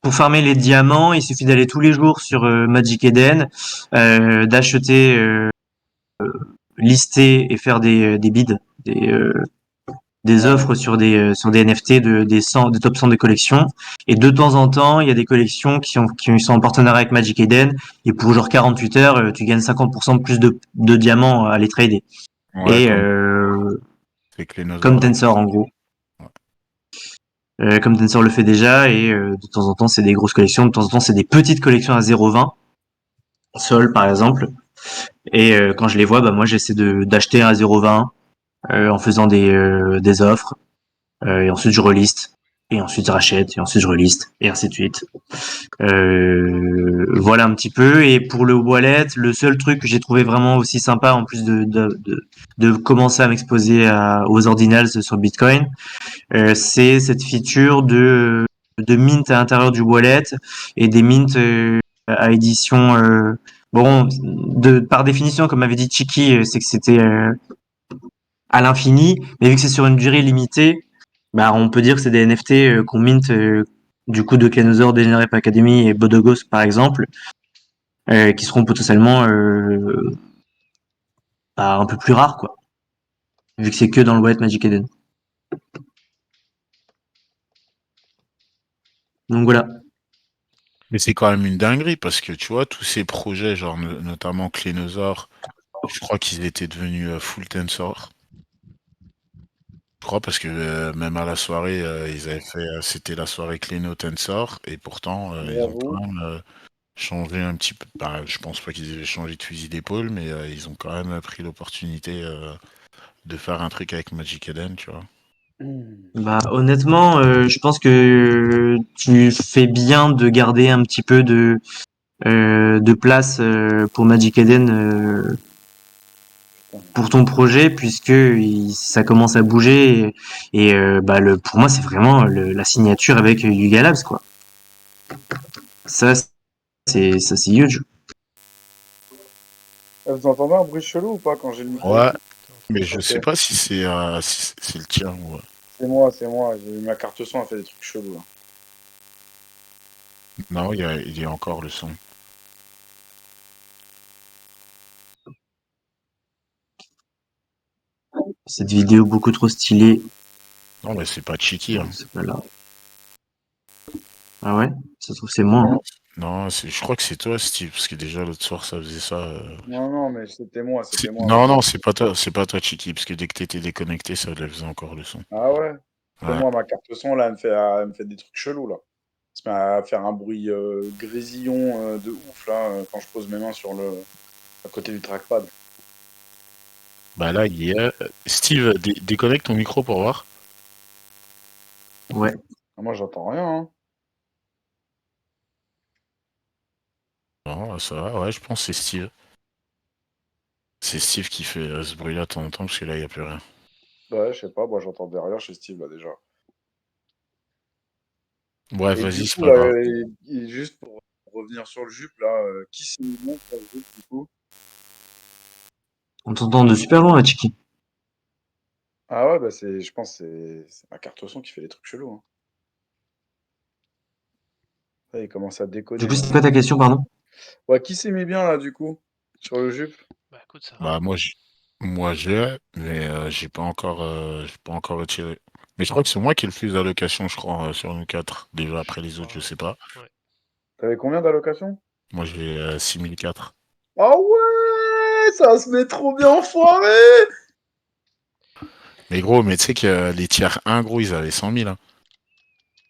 pour farmer les diamants, il suffit d'aller tous les jours sur Magic Eden, d'acheter, lister et faire des bids, des, euh, des Ouais. offres sur des NFT des top 100 des collections. Et de temps en temps, il y a des collections qui sont en partenariat avec Magic Eden. Et pour genre 48 heures, tu gagnes 50% de plus de diamants à les trader. Ouais, Et c'est que les comme Nosor. Tensor en gros. Ouais. Comme Tensor le fait déjà. Et de temps en temps, c'est des grosses collections. De temps en temps, c'est des petites collections à 0,20. Sol par exemple. Et quand je les vois, bah moi j'essaie d'acheter à 0,20 en faisant des offres. Et ensuite je reliste. Et ensuite je rachète. Et ensuite je reliste. Et ainsi de suite. Voilà un petit peu. Et pour le wallet, le seul truc que j'ai trouvé vraiment aussi sympa, en plus de commencer à m'exposer aux ordinals sur Bitcoin, c'est cette feature de mint à l'intérieur du wallet et des mints à édition. Bon, par définition, comme m'avait dit Chiki, c'est que c'était à l'infini, mais vu que c'est sur une durée limitée, bah on peut dire que c'est des NFT qu'on mint du coup de Clenosaur, Degenerate Academy et Bodogos par exemple, qui seront potentiellement bah, un peu plus rares quoi, vu que c'est que dans le wallet Magic Eden. Donc voilà. Mais c'est quand même une dinguerie parce que tu vois, tous ces projets, genre notamment Clénosaur, je crois qu'ils étaient devenus full Tensor. Je crois parce que même à la soirée, ils avaient fait, c'était la soirée Cléno Tensor et pourtant ils ont quand J'avoue. même changé un petit peu. Bah, je pense pas qu'ils aient changé de fusil d'épaule, mais ils ont quand même pris l'opportunité de faire un truc avec Magic Eden, tu vois. Bah honnêtement, je pense que tu fais bien de garder un petit peu de place pour Magic Eden pour ton projet puisque ça commence à bouger et bah pour moi c'est vraiment la signature avec Yuga Labs quoi. Ça c'est huge. Vous entendez un bruit chelou ou pas quand j'ai le micro Ouais, qui. mais je Ok. sais pas si c'est le tien ou. C'est moi, c'est moi. Ma carte son a fait des trucs chelous là. Non, il y a encore le son. Cette vidéo beaucoup trop stylée. Non, mais c'est pas Chiki, hein. C'est pas là. Ah ouais? Ça se trouve c'est moi. Non, Hein. non, je crois que c'est toi, Steve, parce que déjà l'autre soir ça faisait ça. Non, non, mais c'était moi, Non, moi. non, c'est pas toi, Chiki, parce que dès que t'étais déconnecté, ça faisait encore le son. Ah ouais? C'était Ouais. moi, ma carte son là, elle me fait des trucs chelous là. Elle se met à faire un bruit grésillon de ouf là quand je pose mes mains sur à côté du trackpad. Bah là, il y a. Steve, déconnecte ton micro pour voir. Ouais. Ah, moi j'entends rien, hein. Non, ça va, ouais, je pense que c'est Steve. C'est Steve qui fait ce bruit-là de temps en temps, parce que là, il n'y a plus rien. Ouais, je sais pas, moi j'entends derrière chez Steve là déjà. Bref, Et vas-y, du c'est coup, pas grave. juste pour revenir sur le jupe là, qui s'est mis bon sur le jupe du coup? On t'entend de super loin, là, Chiki. Ah ouais, bah je pense que c'est ma carte son qui fait des trucs chelous. Hein. Là, il commence à Du déconner coup, là. c'était quoi ta question, pardon? Ouais, qui s'est mis bien là du coup sur le jupe? Bah écoute, ça va. Bah, moi, mais j'ai pas encore retiré. Mais je crois que c'est moi qui ai le plus d'allocations, je crois, sur nous quatre. Déjà, Je après les autres, crois, je sais pas. ouais. T'avais combien d'allocations? Moi, j'ai 6004. Ah ouais, ça se met trop bien enfoiré! Mais gros, mais tu sais que les tiers 1, gros, ils avaient 100 000. Hein.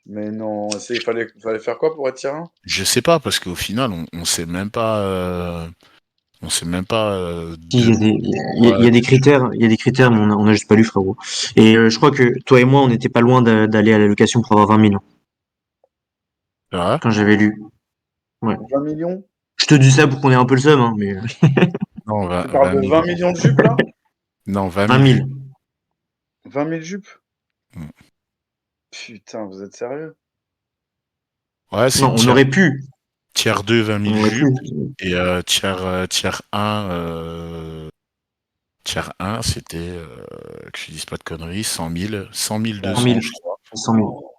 Mais non, fallait faire quoi pour être tyran? Je sais pas, parce qu'au final, on sait même pas. On sait même pas Si, il y de. a des, il Ouais, y a des critères, il y a des critères, mais on a juste pas lu, frérot. Et je crois que toi et moi, on n'était pas loin d'aller à la location pour avoir 20 000 ouais. quand j'avais lu. Ouais. 20 millions? Je te dis ça pour qu'on ait un peu le seum, hein, mais Non, Tu parles 20 de 000. 20 millions de jupes là? Non, 20 20 000 000. jupes. 20 000 jupes? Mm. Putain, vous êtes sérieux? Ouais, c'est Non, on aurait pu. tiers 2, 20 On 000 aurait pu. jupes. Et tiers 1, c'était, que je dise pas de conneries, 100 100 200, 000. je crois. 100 000.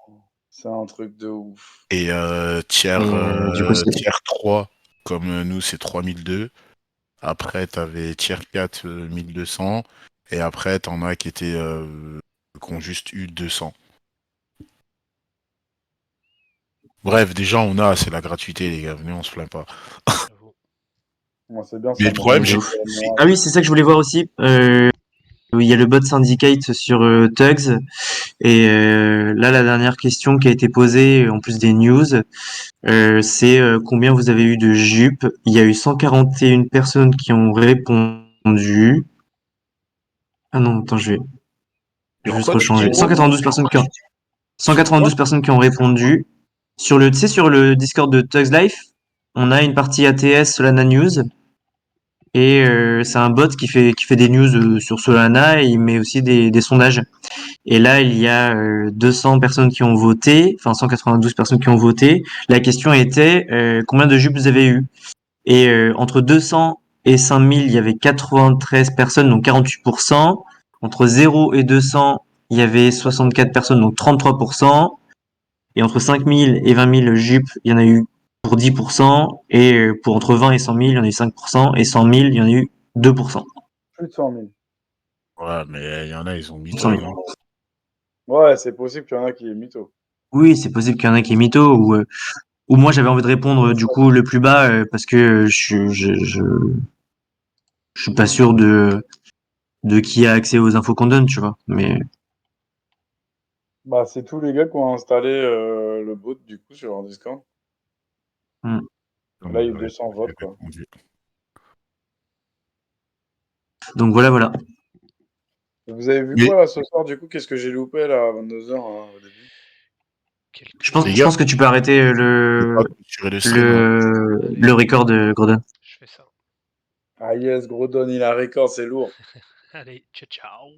C'est un truc de ouf. Et Et du coup, c'est tiers 3, comme nous, c'est 3002. Après, t'avais tiers 4, 1200. Et après, t'en as qui ont juste eu 200. Bref, déjà, c'est la gratuité, les gars. Venez, on se plaint pas. J'avoue. Moi, c'est bien, Mais ça le me ouais, problème, de remonte ouf. le Ah moral. oui, c'est ça que je voulais voir aussi. Oui, il y a le bot Syndicate sur Tugs. Et là, la dernière question qui a été posée, en plus des news, c'est combien vous avez eu de jupes? Il y a eu 141 personnes qui ont répondu. Ah non, attends, je vais Sur juste quoi, tu dis, rechanger. gros? sur quoi? 192 personnes qui ont répondu. Sur le, tu sais, sur le Discord de Tugs Life, on a une partie ATS Solana News. Et c'est un bot qui fait des news sur Solana et il met aussi des sondages. Et là, il y a 200 personnes qui ont voté, enfin 192 personnes qui ont voté. La question était combien de jupes vous avez eu? Et entre 200 et 5000, il y avait 93 personnes, donc 48%. Entre 0 et 200, il y avait 64 personnes, donc 33%. Et entre 5000 et 20 000 jupes, il y en a eu pour 10%. Et pour entre 20 et 100 000, il y en a eu 5%. Et 100 000, il y en a eu 2%. Plus de 100 000. Ouais, mais il y en a, ils ont mis 100 tôt, 000. non? Ouais, c'est possible qu'il y en a qui est mytho. Oui, c'est possible qu'il y en a qui est mytho ou moi j'avais envie de répondre du coup le plus bas parce que je suis pas sûr de qui a accès aux infos qu'on donne, tu vois. Mais Bah, c'est tous les gars qui ont installé le bot, du coup, sur leur Discord. hmm. Là, il y a eu Ouais, 200 j'ai votes, quoi. répondu. Donc voilà. Et vous avez vu Mais quoi, là, ce soir, du coup? Qu'est-ce que j'ai loupé, là, à 22 h au début? les Je gars, pense que tu peux arrêter je vais pas clôturer le stream là. le record de Gordon. Je fais ça. Ah yes, gros Don, il a un record, c'est lourd. Allez, ciao ciao.